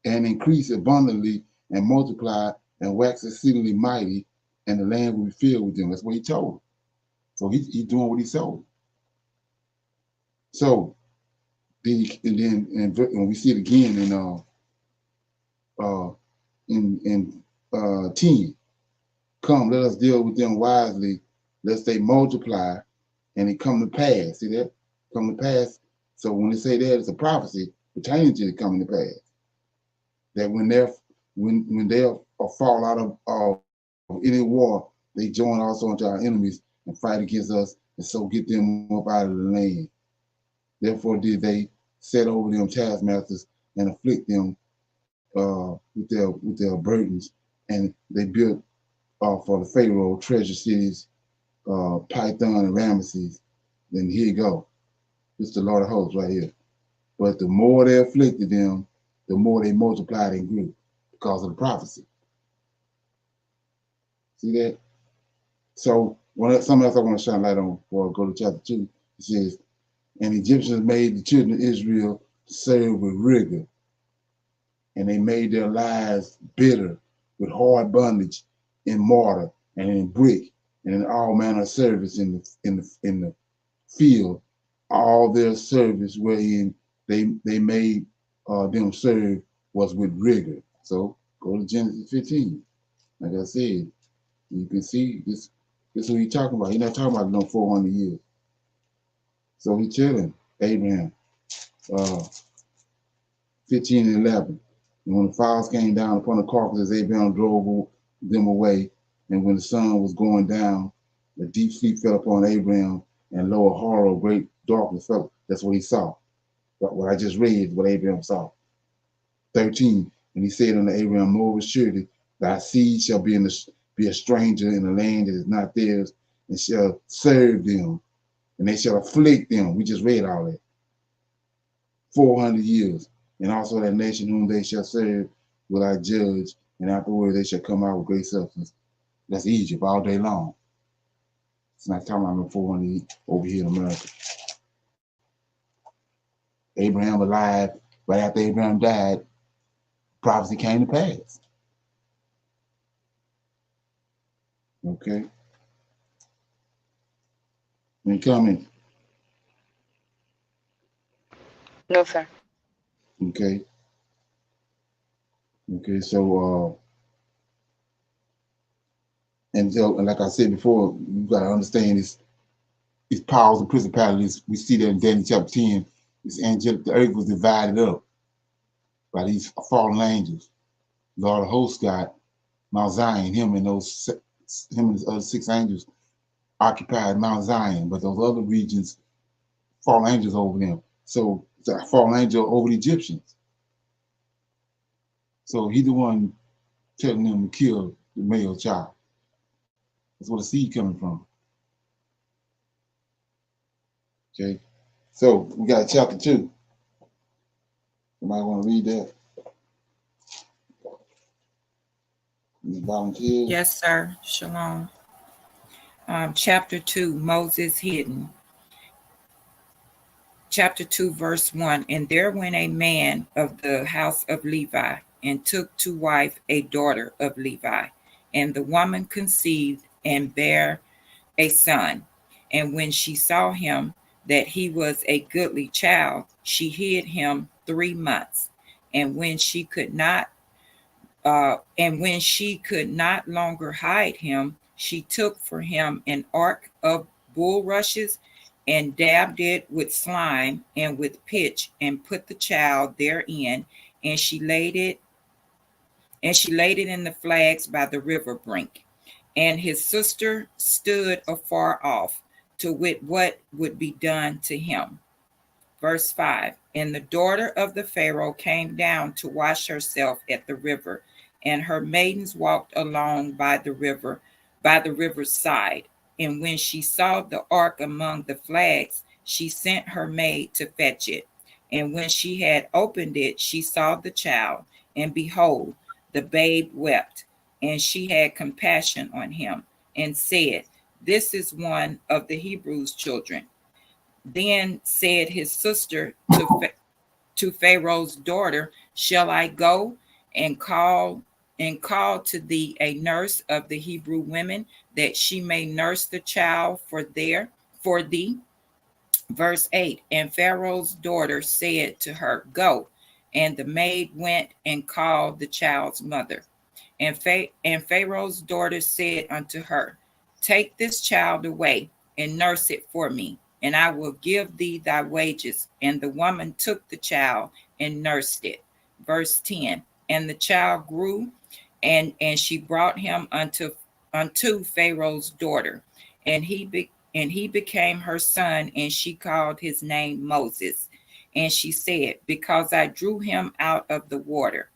and increase abundantly and multiply and wax exceedingly mighty, and the land will be filled with them. That's what he told them. So he's doing what he told. So and we see it again uh, in 10. "Come, let us deal with them wisely, lest they multiply and it come to pass." See that? Come to pass. So when they say that, it's a prophecy pertaining to the coming to pass. That when they fall out of any war, they join also into our enemies and fight against us, and so get them up out of the land. Therefore did they set over them taskmasters and afflict them with their burdens, and they built for the Pharaoh treasure cities, Python and Ramesses. Then here you go. This is the Lord of hosts right here. But the more they afflicted them, the more they multiplied and grew because of the prophecy. See that? So something else I want to shine light on before I go to chapter 2. It says, and Egyptians made the children of Israel to serve with rigor, and they made their lives bitter with hard bondage in mortar and in brick and in all manner of service in the field. All their service wherein they made them serve was with rigor. So go to Genesis 15. Like I said, you can see this. This is what he's talking about. He's not talking about no 400 years. So he's telling Abraham, 15 and 11. And when the fowls came down upon the carcasses, Abraham drove them away. And when the sun was going down, the deep sleep fell upon Abraham, and lo, a horror, great darkness fell. That's what he saw. But what I just read is what Abraham saw. 13. And he said unto Abraham, more surely thy seed shall be a stranger in a land that is not theirs, and shall serve them, and they shall afflict them. We just read all that. 400 years. And also that nation whom they shall serve will I judge, and afterward they shall come out with great substance. That's Egypt all day long. It's not talking about no 400 over here in America. Abraham alive, right after Abraham died, prophecy came to pass. Okay. Any comment? No, sir. Okay. Okay, so and like I said before, you gotta understand this powers and principalities. We see that in Daniel chapter 10. This angelic, the earth was divided up by these fallen angels. Lord of hosts got Mount Zion, him and his other 6 angels occupied Mount Zion, but those other regions, fallen angels over them. So the fallen angel over the Egyptians. So he the one telling them to kill the male child. That's where the seed coming from. Okay. So we got chapter 2. Somebody want to read that? Any volunteers? Yes, sir. Shalom. Chapter 2, Moses hidden. Chapter 2, verse 1. And there went a man of the house of Levi, and took to wife a daughter of Levi. And the woman conceived and bare a son. And when she saw him, that he was a goodly child, she hid him 3 months. And when she could not longer hide him, she took for him an ark of bulrushes, and dabbed it with slime and with pitch, and put the child therein, and she laid it in the flags by the river brink. And his sister stood afar off, to wit what would be done to him. Verse 5. And the daughter of the Pharaoh came down to wash herself at the river, and her maidens walked along by the river's side. And when she saw the ark among the flags, she sent her maid to fetch it. And when she had opened it, she saw the child, and behold, the babe wept. And she had compassion on him, and said, this is one of the Hebrews' children. Then said his sister to Pharaoh's daughter, shall I go and call to thee a nurse of the Hebrew women, that she may nurse the child for thee? Verse 8. And Pharaoh's daughter said to her, go. And the maid went and called the child's mother. And Pharaoh's daughter said unto her, take this child away and nurse it for me, and I will give thee thy wages. And the woman took the child and nursed it. Verse 10. And the child grew, and she brought him unto Pharaoh's daughter, and he became her son, and she called his name Moses. And she said, because I drew him out of the water.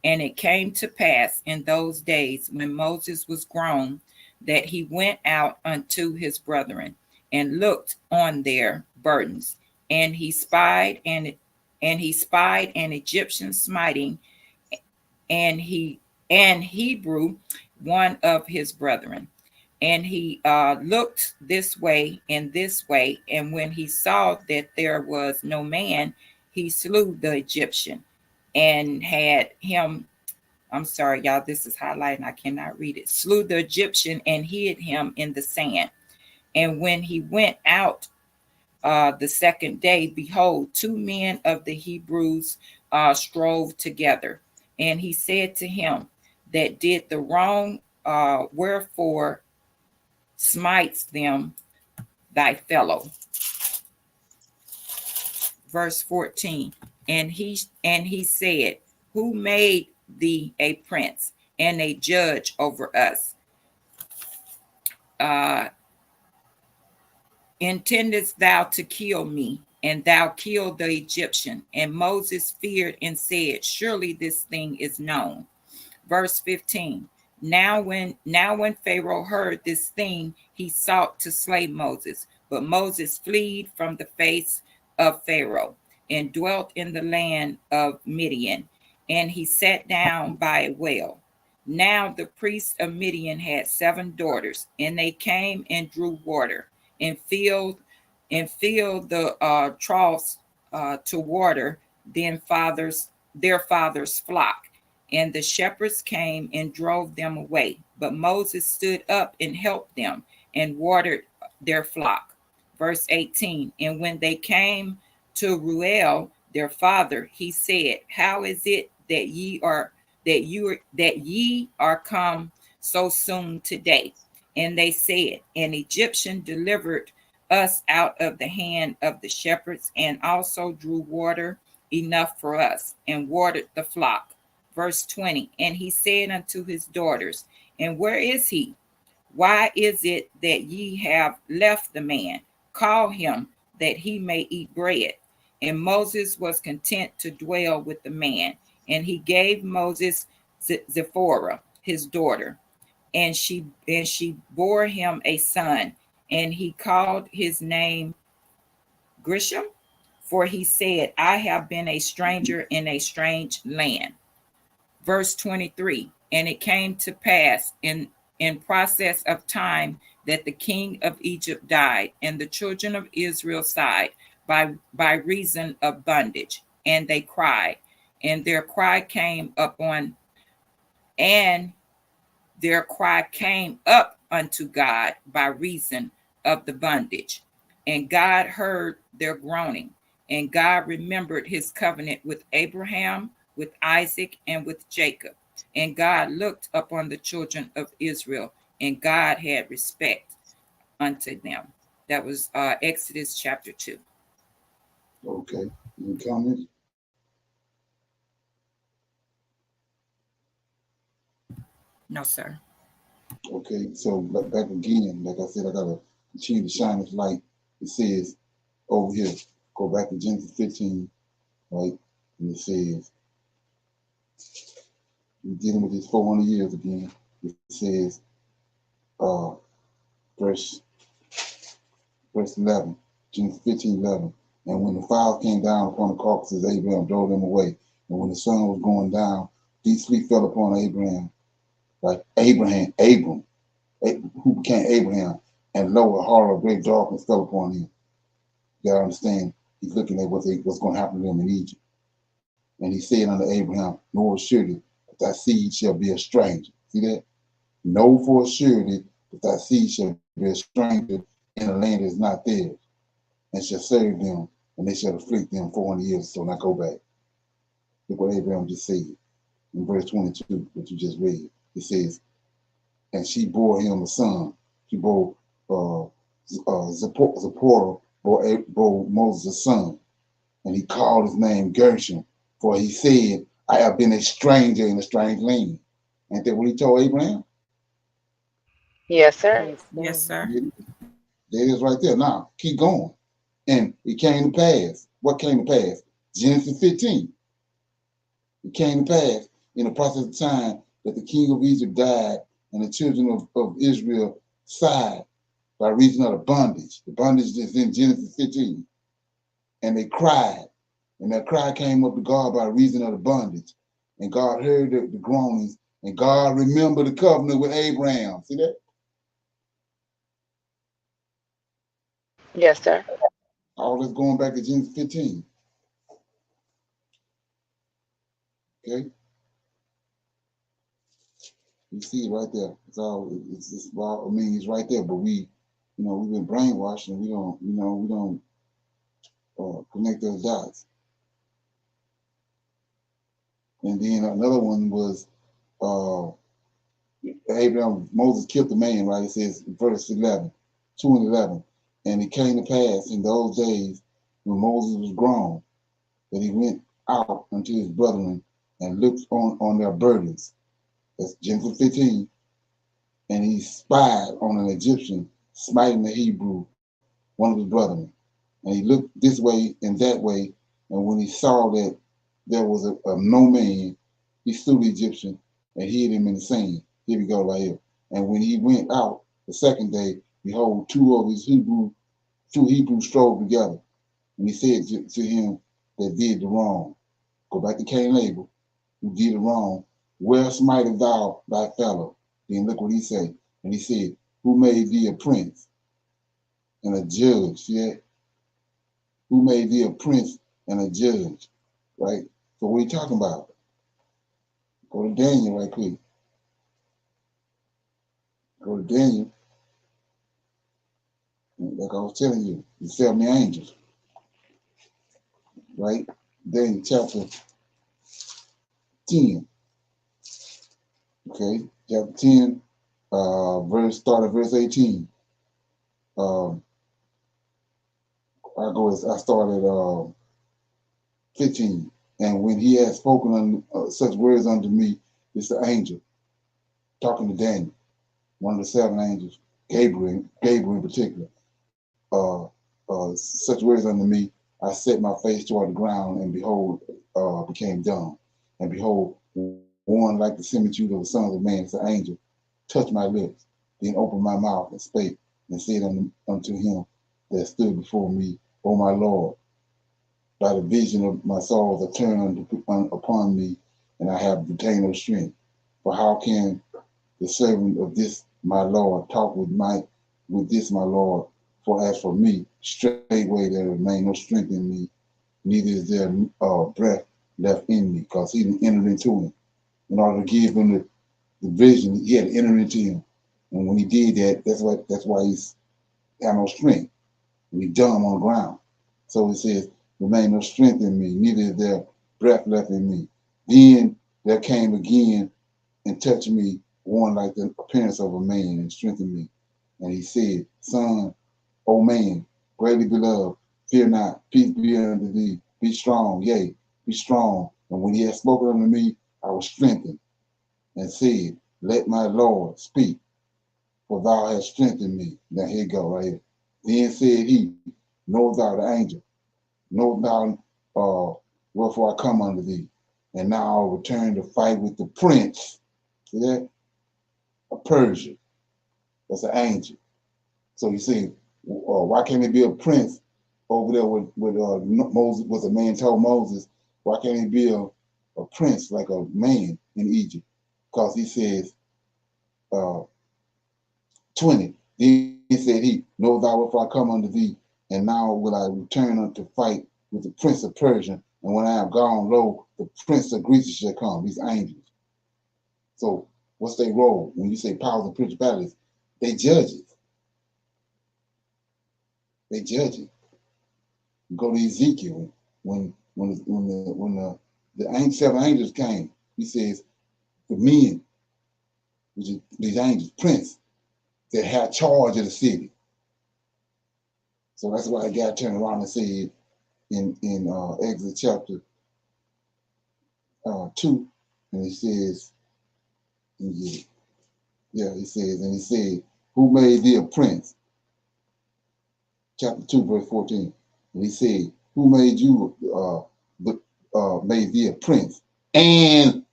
And it came to pass in those days when Moses was grown that he went out unto his brethren and looked on their burdens, and he spied an Egyptian smiting, and Hebrew one of his brethren. And he looked this way and this way, and when he saw that there was no man, he slew the Egyptian and had him. I'm sorry, y'all, this is highlighting. I cannot read it. Slew the Egyptian and hid him in the sand. And when he went out the second day, behold, two men of the Hebrews strove together. And he said to him that did the wrong, wherefore smites them thy fellow. Verse 14. And he said, who made thee a prince and a judge over us? Uh, intendest thou to kill me? And thou killed the Egyptian. And Moses feared and said, surely this thing is known. Verse 15. Now when Pharaoh heard this thing, he sought to slay Moses, but Moses fled from the face of Pharaoh and dwelt in the land of Midian, and he sat down by a well. Now the priest of Midian had 7 daughters, and they came and drew water and filled the troughs to water their father's flock. And the shepherds came and drove them away. But Moses stood up and helped them and watered their flock. Verse 18. And when they came to Ruel, their father, he said, how is it that ye are come so soon today? And they said, an Egyptian delivered us out of the hand of the shepherds, and also drew water enough for us, and watered the flock. Verse 20. And he said unto his daughters, and where is he? Why is it that ye have left the man? Call him, that he may eat bread. And Moses was content to dwell with the man. And he gave Moses Zipporah, his daughter, and she bore him a son, and he called his name Grisham, for he said, I have been a stranger in a strange land. Verse 23. And it came to pass in process of time that the king of Egypt died, and the children of Israel sighed by reason of bondage, and they cried, and their cry came and their cry came up unto God by reason of the bondage. And God heard their groaning, and God remembered his covenant with Abraham, with Isaac, and with Jacob. And God looked upon the children of Israel, and God had respect unto them. That was Exodus chapter 2. Okay. Any comments? No, sir. Okay, so back again, like I said, I gotta continue to shine this light. It says over here, go back to Genesis 15, right? And it says, we're dealing with this 400 years again. It says, verse 11, Genesis 15:11. And when the fire came down upon the carcasses, Abraham drove them away. And when the sun was going down, these 3 fell upon Abraham, like Abram, who became Abraham, and lo, a horror of great darkness fell upon him. You gotta understand, he's looking at what's going to happen to them in Egypt. And he said unto Abraham, know surely that thy seed shall be a stranger. See that? Know for surety that thy seed shall be a stranger in a land that is not theirs, and shall serve them, and they shall afflict them 400 years. So now go back. Look what Abraham just said in verse 22, what you just read. It says, and she bore him a son. She bore Zipporah bore Moses a son, and he called his name Gershom, for he said, I have been a stranger in a strange land. Ain't that what he told Abraham? Yes, sir. Yes, Yes, sir. sir. There it is right there. Now, keep going. And it came to pass. What came to pass? Genesis 15. It came to pass in the process of time that the king of Egypt died and the children of Israel sighed by reason of the bondage. The bondage is in Genesis 15. And they cried. And that cry came up to God by reason of the bondage. And God heard the groanings. And God remembered the covenant with Abraham. See that? Yes, sir. All this going back to Genesis 15. Okay? You see it right there. It's all, it's well, I mean, it's right there, but we've been brainwashed and we don't connect those dots. And then another one was Abraham, Moses killed the man, right? It says verse 11, 2 and 11. And it came to pass in those days when Moses was grown that he went out unto his brethren and looked on their burdens. That's Genesis 15. And he spied on an Egyptian smiting the Hebrew, one of his brethren. And he looked this way and that way. And when he saw that there was a no man, he slew the Egyptian and hid him in the sand. Here we go right here. And when he went out the second day, behold, two Hebrews strove together. And he said to him that did the wrong, go back to Cain and Abel, who did the wrong, where smitest thou thy fellow? Then look what he said. And he said, who made thee a prince and a judge? See that? Who made thee a prince and a judge? Right? So what are you talking about? Go to Daniel right quick. Go to Daniel. Like I was telling you, the 70 angels. Right? Daniel chapter 10. Okay? Chapter 10, start at verse 18. I start at 15. And when he had spoken such words unto me, it's the angel talking to Daniel, one of the 7 angels, Gabriel in particular. Such words unto me, I set my face toward the ground, and behold, became dumb. And behold, one like the similitude of the sons of man, it's an angel, touched my lips, then opened my mouth and spake, and said unto him that stood before me, O my Lord, by the vision of my sorrows are turned upon me, and I have retained no strength. For how can the servant of this my Lord talk with this my Lord? For as for me, straightway there remain no strength in me, neither is there breath left in me, because he entered into him. In order to give him the vision, he had to enter into him. And when he did that, that's why he's had no strength. And he's dumb on the ground. So he says, remain no strength in me, neither is there breath left in me. Then there came again and touched me one like the appearance of a man and strengthened me. And he said, Son, O man, greatly beloved, fear not, peace be unto thee, be strong, yea, be strong. And when he had spoken unto me, I was strengthened and said, let my Lord speak, for thou hast strengthened me. Now here you go, right here. Then said he, know thou the angel, know thou wherefore I come unto thee. And now I'll return to fight with the prince. See that? A Persia. That's an angel. So you see, why can't it be a prince over there with Moses? Was a man told Moses, why can't he be a prince like a man in Egypt? Because he says, 20. Then said he, know thou if I come unto thee, and now will I return unto fight with the prince of Persia, and when I have gone, lo, the prince of Greece shall come, these angels. So what's their role? When you say powers and principalities, they judge it. They judge it. Go to Ezekiel when the 7 angels came. He says the men, which is these angels, prince, that had charge of the city. So that's why God turned around and said in Exodus chapter 2, and he says, he said, who made thee a prince? Chapter 2, verse 14. And he said, who made you made thee a prince and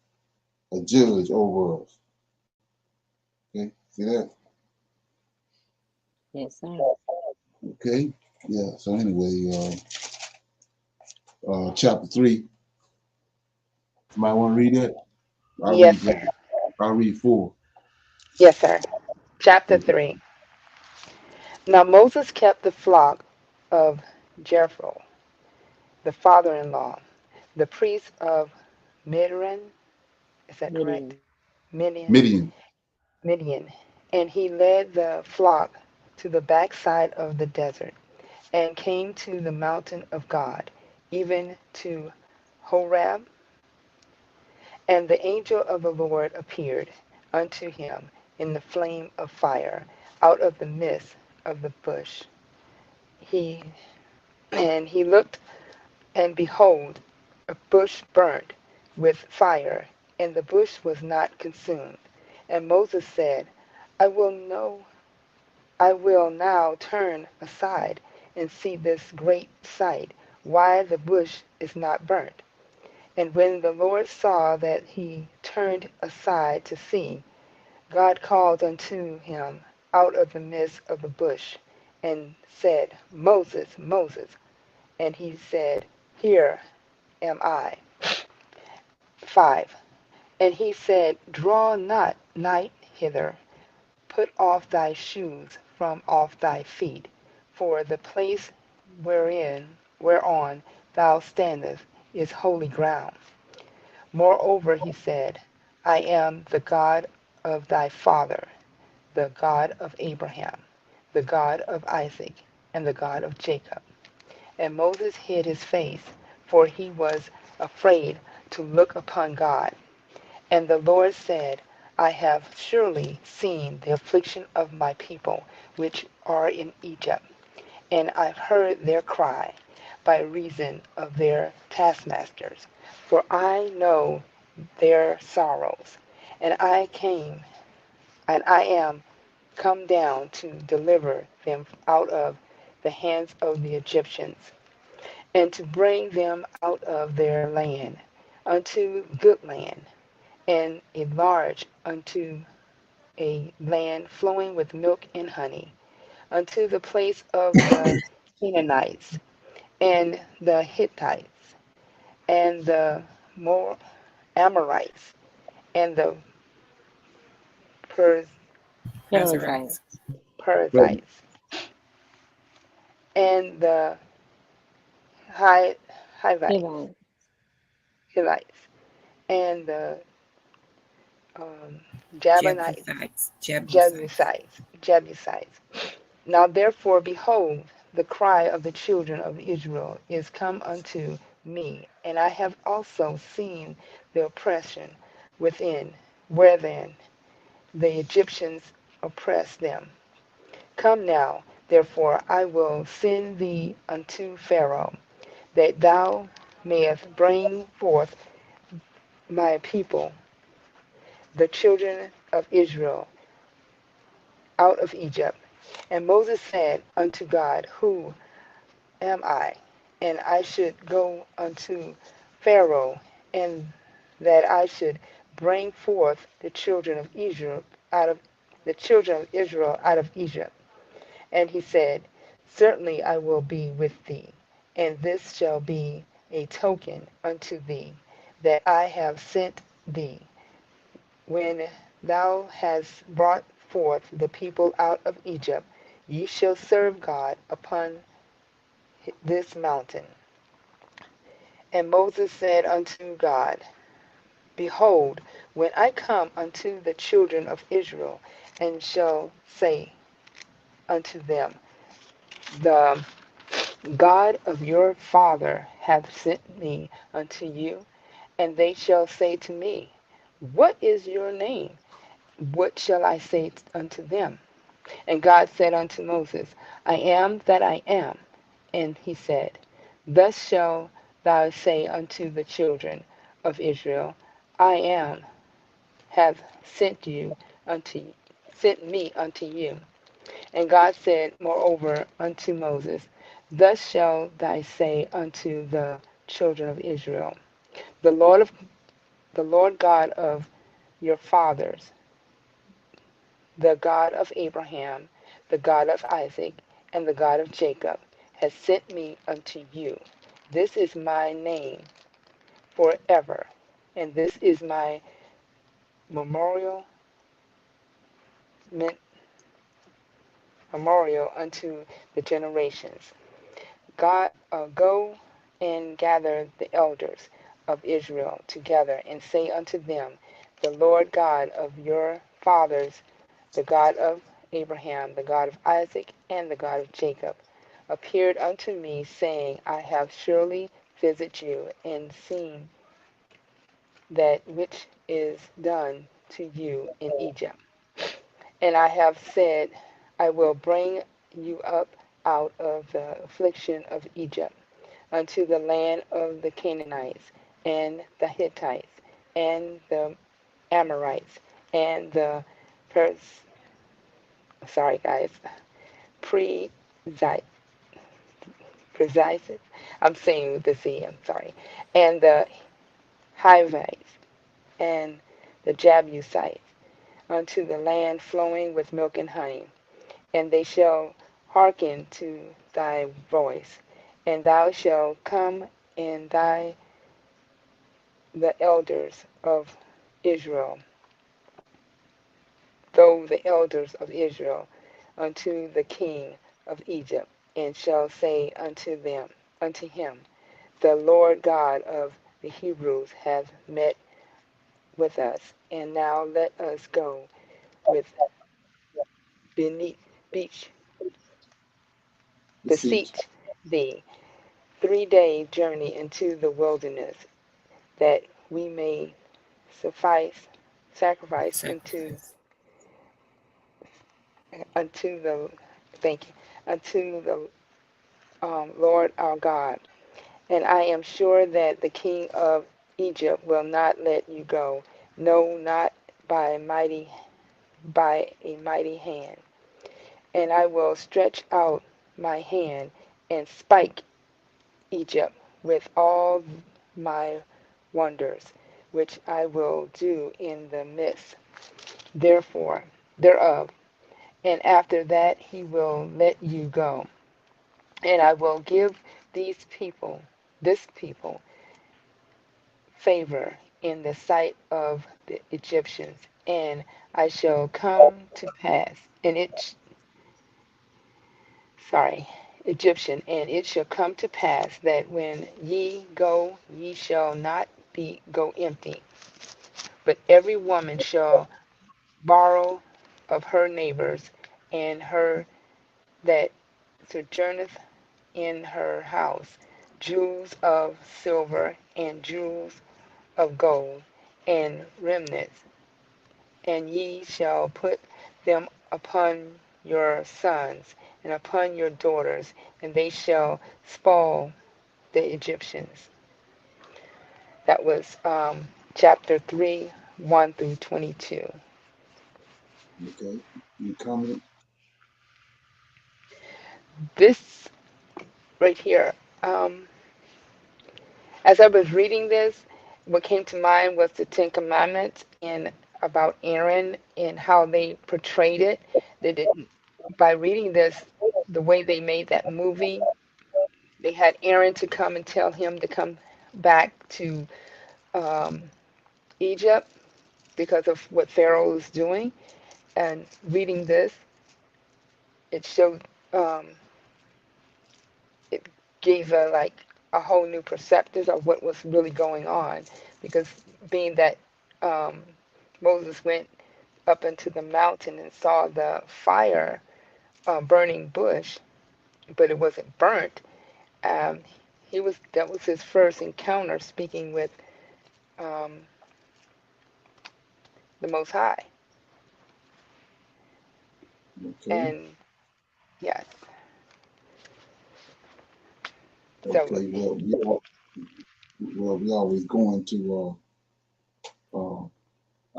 a judge over us. Okay, see that? Yes, sir. Okay, yeah. So anyway, chapter 3. Somebody want to read that? I'll Yes, read. sir. I'll read 4. Yes, sir. Chapter Okay. 3. Now Moses kept the flock of Jethro, the father-in-law, the priest of Midian. Is that correct? Midian. Midian. Midian. Midian. And he led the flock to the backside of the desert and came to the mountain of God, even to Horeb. And the angel of the Lord appeared unto him in the flame of fire out of the midst of the bush. He he looked, and behold, a bush burnt with fire, and the bush was not consumed. And Moses said, I will know I will now turn aside and see this great sight, why the bush is not burnt. And when the Lord saw that he turned aside to see, God called unto him out of the midst of the bush, and said, Moses, Moses. And he said, Here am I. 5. And he said, Draw not nigh hither, put off thy shoes from off thy feet, for the place whereon thou standest is holy ground. Moreover, he said, I am the God of thy father, the God of Abraham, the God of Isaac, and the God of Jacob. And Moses hid his face, for he was afraid to look upon God. And the Lord said, I have surely seen the affliction of my people which are in Egypt, and I've heard their cry by reason of their taskmasters. For I know their sorrows, and I am come down to deliver them out of the hands of the Egyptians, and to bring them out of their land unto good land, and a large unto a land flowing with milk and honey, unto the place of the Canaanites, and the Hittites, and the Amorites, and the Parasites. Nazarites. Right. Perizzites, and the Hi- Hivites, Hivites. Hivites, and the um, Jabinites, Jebusites. Jebusites. Jebusites. Now therefore, behold, the cry of the children of Israel is come unto me, and I have also seen the oppression within, wherein the Egyptians oppress them. Come now, therefore, I will send thee unto Pharaoh, that thou mayest bring forth my people, the children of Israel, out of Egypt. And Moses said unto God, Who am I, and I should go unto Pharaoh, and that I should bring forth the children of Israel out of Egypt. And he said, Certainly I will be with thee, and this shall be a token unto thee that I have sent thee. When thou hast brought forth the people out of Egypt, ye shall serve God upon this mountain. And Moses said unto God, Behold, when I come unto the children of Israel, and shall say unto them, The God of your father hath sent me unto you, and they shall say to me, What is your name? What shall I say unto them? And God said unto Moses, I am that I am. And he said, Thus shalt thou say unto the children of Israel, I am have sent me unto you. And God said moreover unto Moses, Thus shalt thou say unto the children of Israel, The Lord God of your fathers, the God of Abraham, the God of Isaac, and the God of Jacob, has sent me unto you. This is my name forever, and this is my memorial memorial unto the generations. God, go and gather the elders of Israel together, and say unto them, the Lord God of your fathers, the God of Abraham, the God of Isaac, and the God of Jacob, appeared unto me, saying, I have surely visited you, and seen that which is done to you in Egypt. And I have said, I will bring you up out of the affliction of Egypt unto the land of the Canaanites, and the Hittites, and the Amorites, and the Pers- sorry guys, pre Prezisis, I'm saying with the Z, I'm sorry, and the Hivites, and the Jebusites, unto the land flowing with milk and honey. And they shall hearken to thy voice, and thou shalt come and the elders of Israel, though the elders of Israel, unto the king of Egypt, and shall say unto him, the Lord God of the Hebrews hath met with us, and now let us go with beneath beach Beseech. beseech thee 3 day journey into the wilderness, that we may suffice sacrifice Sacrifice. unto the thank you unto the Lord our God. And I am sure that the king of Egypt will not let you go, no, not by a mighty hand. And I will stretch out my hand and spike Egypt with all my wonders, which I will do in the midst therefore thereof. And after that he will let you go. And I will give this people, favor in the sight of the Egyptians, and I shall come to pass, and Egyptian, and it shall come to pass that when ye go, ye shall not go empty, but every woman shall borrow of her neighbors, and her that sojourneth in her house, jewels of silver and jewels of gold, and remnants, and ye shall put them upon your sons and upon your daughters, and they shall spoil the Egyptians. That was chapter 3, 1 through 22. Okay. You comment? This right here, um, as I was reading this, what came to mind was the Ten Commandments and about Aaron and how they portrayed it. They didn't, by reading this, the way they made that movie, they had Aaron to come and tell him to come back to um, Egypt because of what Pharaoh was doing. And reading this, it showed, it gave a whole new perspective of what was really going on. Because being that um, Moses went up into the mountain and saw the fire burning bush, but it wasn't burnt. Um, that was his first encounter speaking with um, the Most High. Okay. And yes, so Okay. We always go into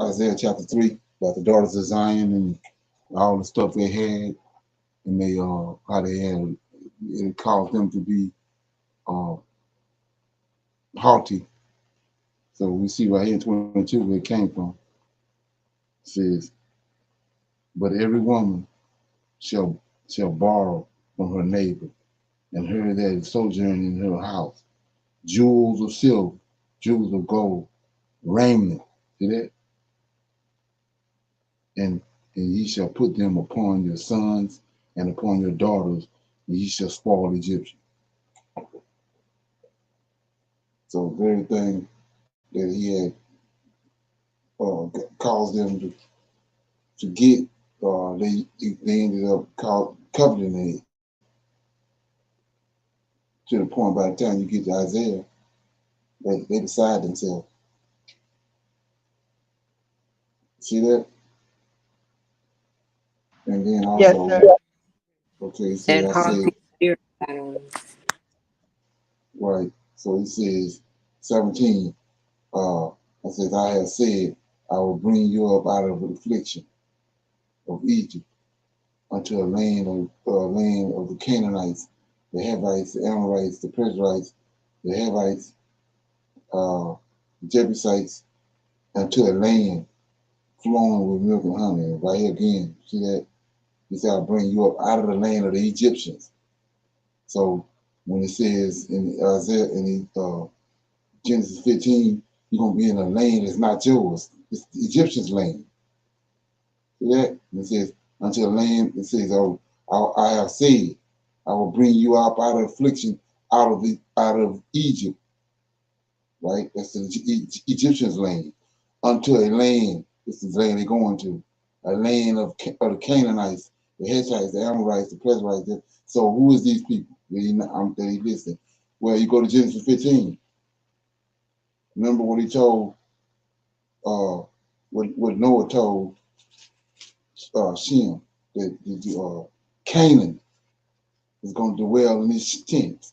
Isaiah chapter 3 about the daughters of Zion and all the stuff they had, and they how they had it caused them to be uh haughty. So we see right here in 22 where it came from. says, but every woman shall borrow from her neighbor, and her that is sojourning in her house, jewels of silver, jewels of gold, raiment. See that? And ye shall put them upon your sons and upon your daughters, and ye shall spoil Egyptians. So the very thing that he had caused them to get, they ended up coveting it to the point by the time you get to Isaiah, they beside themselves. See that? And then Yes, also, sir. okay, he said, That I haughty said, spirit got on them. right. So he says, 17, I says, I have said, I will bring you up out of the affliction of Egypt unto a land of the Canaanites, the Hivites, the Amorites, the Perizzites, the Hivites, uh, the Jebusites, unto a land flowing with milk and honey. Right here again, see that? He said, I'll bring you up out of the land of the Egyptians. So when it says in Isaiah, in Genesis 15, you're going to be in a land that's not yours. It's the Egyptians' land. See that? And it says, unto a land, it says, oh, I have said, I will bring you up out of affliction, out of Egypt, right? That's the Egyptians' land. Unto a land, this is the land they're going to, a land of the Canaanites, the Hittites, the Amorites, the Perizzites. So who is these people that he listed? Well, you go to Genesis 15. Remember what he told, what Noah told Shem, that Canaan is going to dwell in his tent,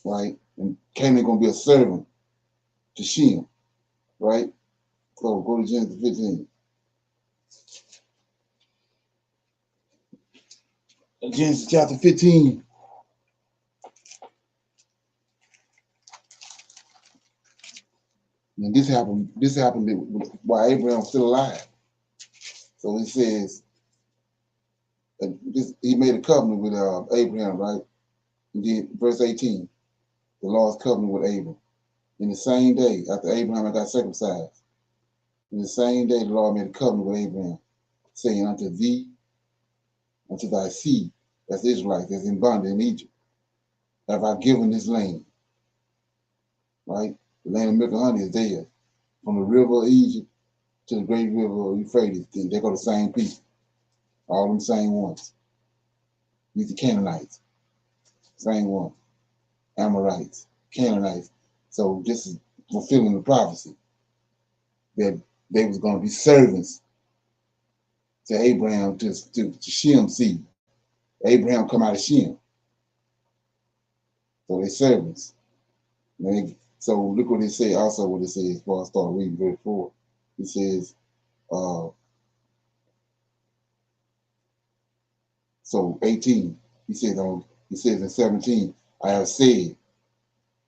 right? And Canaan going to be a servant to Shem, right? So go to Genesis 15. Genesis chapter 15. And this happened. While Abraham was still alive. So he says, he made a covenant with Abraham, right? He did verse 18. The Lord's covenant with Abraham. In the same day after Abraham had got circumcised, in the same day the Lord made a covenant with Abraham, saying, unto thee, unto thy seed, that's Israelites, that's in bondage in Egypt, have I given this land, right? The land of milk and honey is theirs. From the river of Egypt to the great river of Euphrates, they go the same people, all them same ones. These are Canaanites, same one. Amorites, Canaanites. So this is fulfilling the prophecy that they was going to be servants to Abraham, to Shem's seed. Abraham come out of Shem, so they servants. So look what it says. Also, what it says. Before I start reading verse 4, it says, uh, so 18. He says in 17, I have said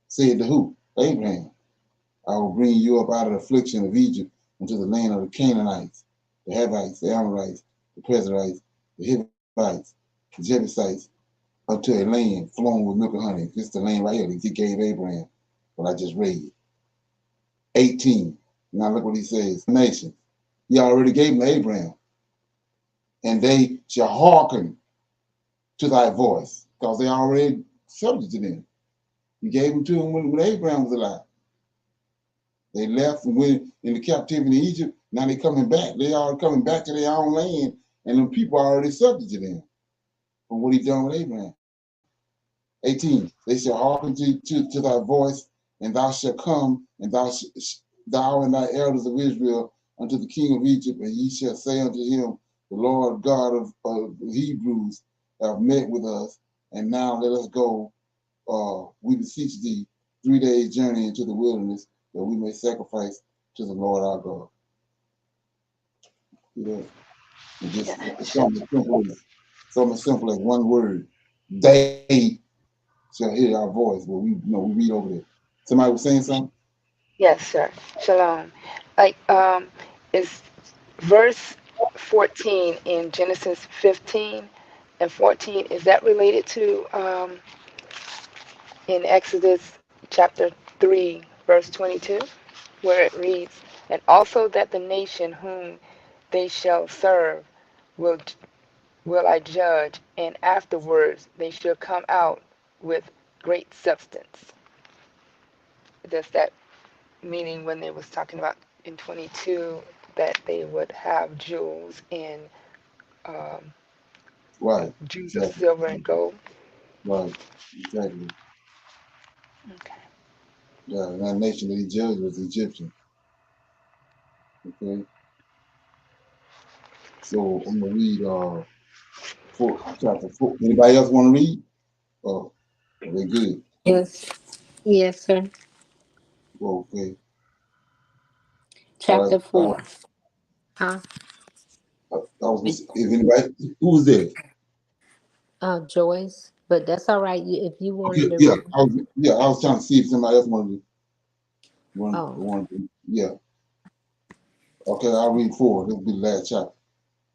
to who? Abraham. I will bring you up out of the affliction of Egypt into the land of the Canaanites, the Hivites, the Amorites, the Perizzites, the Hivites, the Jebusites, unto a land flowing with milk and honey. This is the land right here that he gave Abraham, what I just read. 18. Now look what he says. Nation. He already gave them to Abraham. And they shall hearken to thy voice, because they already subject to them. You gave them to him when Abraham was alive. They left and went into captivity in Egypt. Now they coming back. They are coming back to their own land, and the people are already subject to them from what he done with Abraham. 18. They shall hearken to thy voice, and thou shalt come, and thou and thy elders of Israel unto the king of Egypt, and ye shall say unto him, the Lord God of the Hebrews have met with us, and now let us go, we beseech thee, 3 days journey into the wilderness, that we may sacrifice to the Lord our God. You know, and just something as simple as one word. They shall hear our voice, but we read over there. Somebody was saying something? Yes, sir. Shalom. Like, it's verse 14 in Genesis 15 and 14, is that related to in Exodus chapter 3, verse 22, where it reads, and also that the nation whom they shall serve will I judge, and afterwards they shall come out with great substance. Does that meaning when they was talking about in 22 that they would have jewels and um, Right. jewels of Exactly. silver and gold? Right. Exactly. Okay. Yeah. And that nation that he judged was Egyptian. Okay. So I'm gonna read chapter 4. Anybody else want to read? Oh, they good. Yes. Yes, sir. Well, okay. All right. Chapter 4. Huh? I was gonna say, if anybody who was there? Joyce. But that's all right. If you wanted Okay. to Yeah. read. I was trying to see if somebody else Oh, wanted to, yeah. Okay. I'll read 4. This will be the last chapter.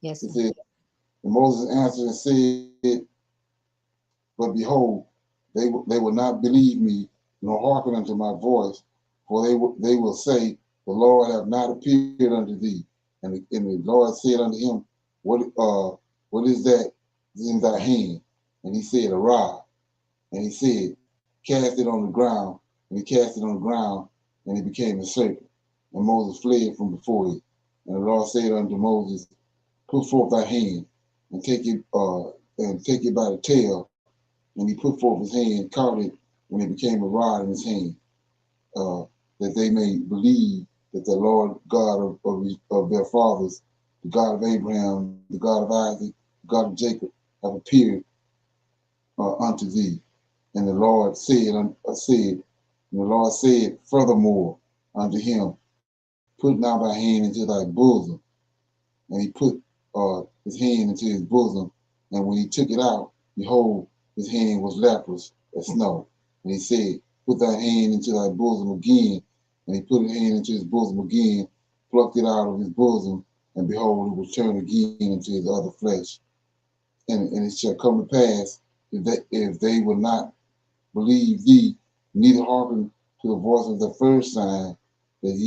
yes, It sir. says, and Moses answered and said, but behold, they will not believe me, nor hearken unto my voice, for they will say, the Lord have not appeared unto thee. And the Lord said unto him, what is that in thy hand? And he said, a rod. And he said, cast it on the ground. And he cast it on the ground, and it became a serpent. And Moses fled from before it. And the Lord said unto Moses, put forth thy hand, and take it by the tail. And he put forth his hand, caught it, and it became a rod in his hand, that they may believe that the Lord God of their fathers, the God of Abraham, the God of Isaac, the God of Jacob, have appeared unto thee. And the Lord said furthermore unto him, put now thy hand into thy bosom. And he put his hand into his bosom, and when he took it out, behold, his hand was leprous as snow. And he said, put thy hand into thy bosom again. And he put his hand into his bosom again, plucked it out of his bosom, and behold, it was turned again into his other flesh. And it shall come to pass, if they will not believe thee, neither hearken to the voice of the first sign, that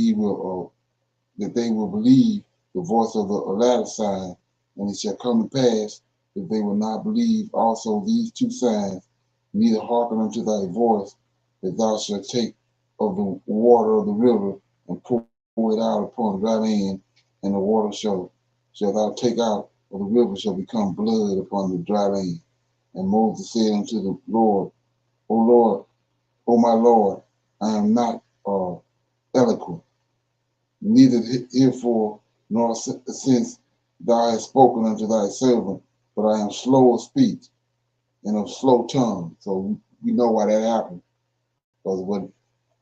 they will believe the voice of the latter sign. And it shall come to pass, if they will not believe also these two signs, neither hearken unto thy voice, that thou shalt take of the water of the river, and pour it out upon the dry land, and the water shall thou take out of the river shall become blood upon the dry land. And Moses said unto the Lord, O my Lord, I am not eloquent, neither herefore nor since thou hast spoken unto thy servant, but I am slow of speech and of slow tongue. So we know why that happened, because when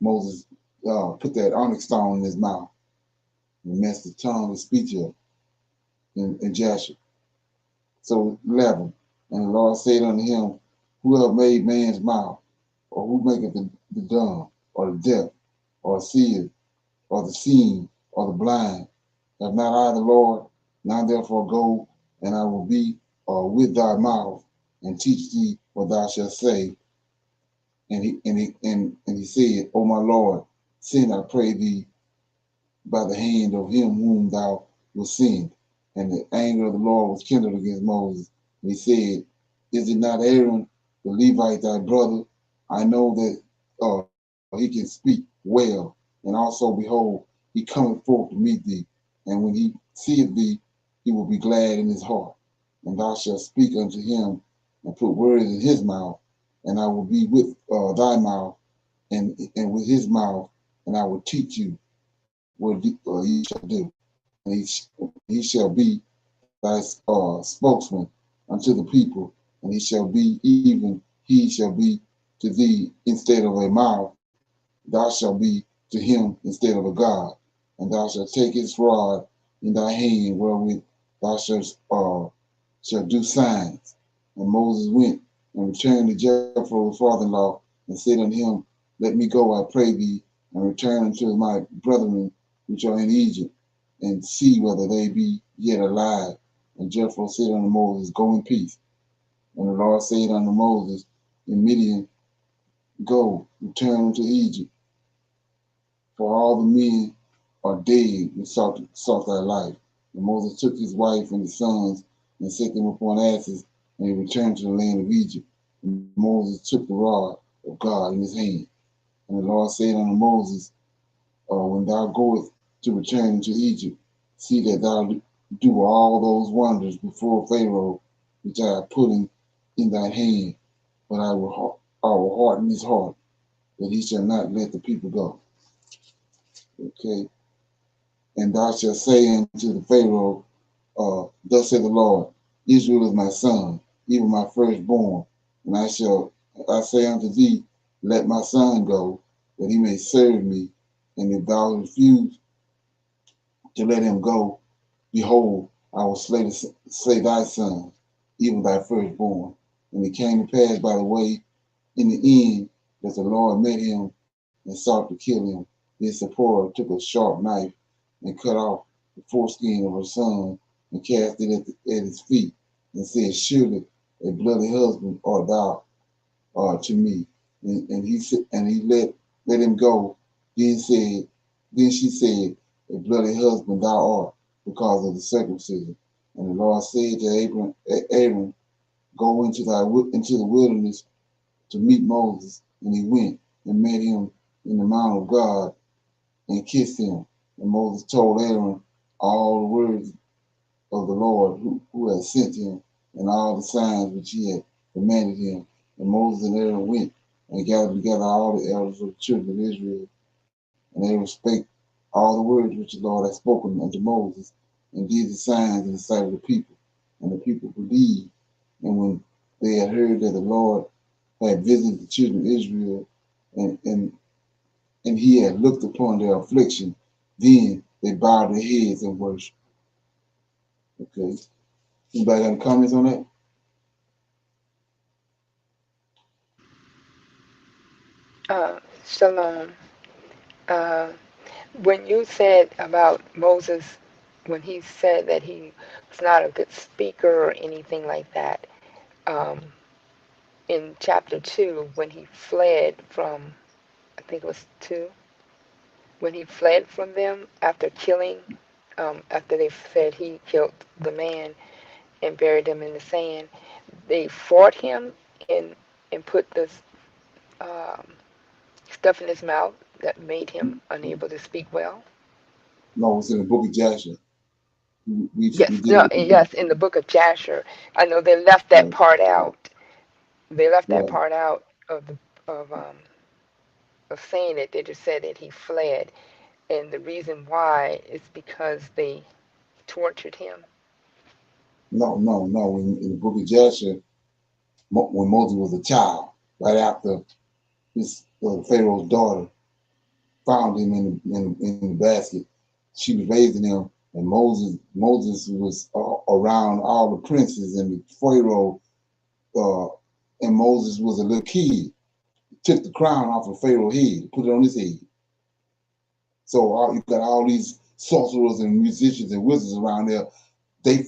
Moses put that onyx stone in his mouth and messed the tongue, his speech up in Joshua. So 11, and the Lord said unto him, who have made man's mouth, or who maketh the dumb, or the deaf, or seeth, or the seeing, or the blind? Have not I the Lord? Now therefore go, and I will be with thy mouth, and teach thee what thou shalt say. And he said, O my Lord, send, I pray thee, by the hand of him whom thou wilt send. And the anger of the Lord was kindled against Moses. And he said, is it not Aaron, the Levite, thy brother? I know that he can speak well. And also, behold, he cometh forth to meet thee. And when he seeth thee, he will be glad in his heart. And thou shalt speak unto him, and put words in his mouth. And I will be with thy mouth, and with his mouth, and I will teach you what he shall do. And he shall be thy spokesman unto the people, and he shall be, even he shall be to thee instead of a mouth, thou shalt be to him instead of a God. And thou shalt take his rod in thy hand, wherewith thou shalt do signs. And Moses went and returned to Jethro his father-in-law, and said unto him, let me go, I pray thee, and return unto my brethren which are in Egypt, and see whether they be yet alive. And Jethro said unto Moses, Go in peace. And the Lord said unto Moses in Midian, Go, return unto Egypt, for all the men are dead which sought thy life. And Moses took his wife and his sons and set them upon asses, and he returned to the land of Egypt. And Moses took the rod of God in his hand. And the Lord said unto Moses, When thou goest to return into Egypt, see that thou do all those wonders before Pharaoh, which I have put in thy hand, but I will harden his heart, that he shall not let the people go. Okay. And thou shalt say unto the Pharaoh, Thus saith the Lord, Israel is my son, even my firstborn. And I say unto thee, Let my son go, that he may serve me. And if thou refuse to let him go, behold, I will slay thy son, even thy firstborn. And it came to pass by the way in the end that the Lord met him and sought to kill him. Then Zipporah took a sharp knife and cut off the foreskin of her son and cast it at his feet and said, Surely a bloody husband art thou to me. And he let him go. Then she said, A bloody husband thou art, because of the circumcision. And the Lord said to Abram, Go into the wilderness to meet Moses. And he went and met him in the mount of God and kissed him. And Moses told Aaron all the words of the Lord who had sent him, and all the signs which he had commanded him. And Moses and Aaron went and gathered together all the elders of the children of Israel. And Aaron spake all the words which the Lord had spoken unto Moses, and did the signs in the sight of the people. And the people believed. And when they had heard that the Lord had visited the children of Israel, and he had looked upon their affliction, then they bowed their heads and worshiped. Okay. Anybody got any comments on that? Shalom. Uh, when you said about Moses, when he said that he was not a good speaker or anything like that, um, in chapter 2, when he fled from, I think it was 2, when he fled from them after killing, after they said he killed the man and buried him in the sand, they fought him and put this um, stuff in his mouth that made him unable to speak well. No, it's in the book of Joshua. We Yes, did no, it. yes, in the book of Jasher. I know they left that Right, part out. They left that right. part out of of saying it. They just said that he fled, and the reason why is because they tortured him. No. In the book of Joshua, when Moses was a child, right after his Pharaoh's daughter found him in the basket, she was raising him, and Moses was around all the princes and the Pharaoh, uh, and Moses was a little kid. Took the crown off of Pharaoh's head, put it on his head. So you got all these sorcerers and musicians and wizards around there. They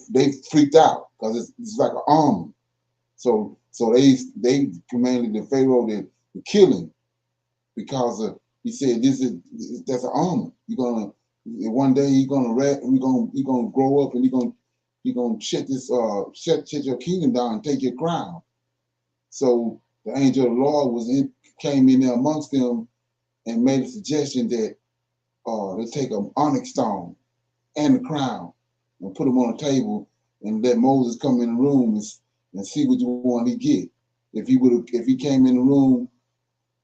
freaked out because it's like an army. So they commanded the Pharaoh to kill him because he said that's an army. You're gonna one day you're gonna grow up and you're gonna shut your kingdom down and take your crown. So the angel of the Lord came in there amongst them and made a suggestion that they take an onyx stone and the crown and put them on a table and let Moses come in the room and see which one he get. If he came in the room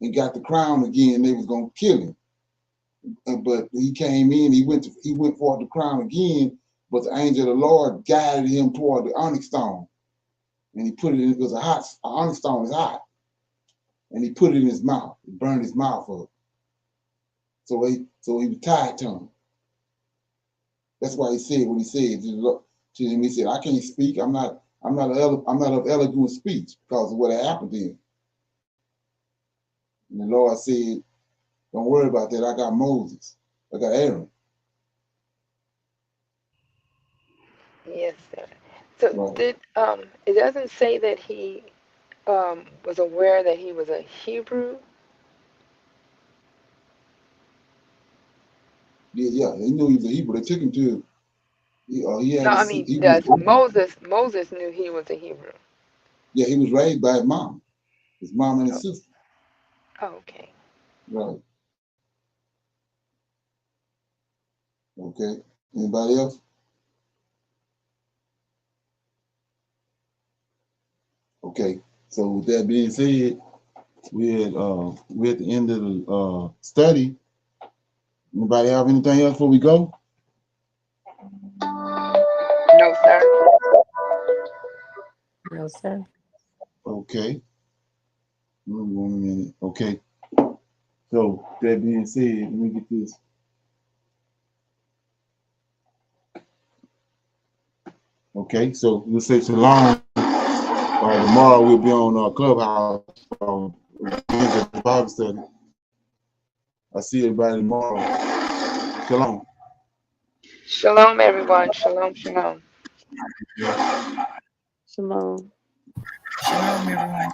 and got the crown again, they was gonna kill him. But he came in, he went for the crown again, but the angel of the Lord guided him toward the onyx stone. And he put it in, because an onyx stone is hot. And he put it in his mouth, he burned his mouth up. So he was tied to him. That's why he said what he said to him. He said, "I can't speak. I'm not of eloquent speech because of what happened to him." And the Lord said, "Don't worry about that. I got Moses. I got Aaron." Yes, sir. So Right. did it doesn't say that he was aware that he was a Hebrew? Yeah, he knew he was a Hebrew. They took him to he No, had I his mean he was does Moses knew he was a Hebrew. yeah, he was raised by his mom and his Oh, sister. oh, okay. Right. Okay. Anybody else? Okay. So with that being said, we're at the end of the study. Anybody have anything else before we go? No, sir. No, sir. Okay. Give me 1 minute. Okay. So that being said, let me get this. Okay, so we'll say shalom. Tomorrow we'll be on Clubhouse Bible study. I see everybody tomorrow. Shalom. Shalom, everyone. Shalom, shalom. Shalom. Shalom, everyone.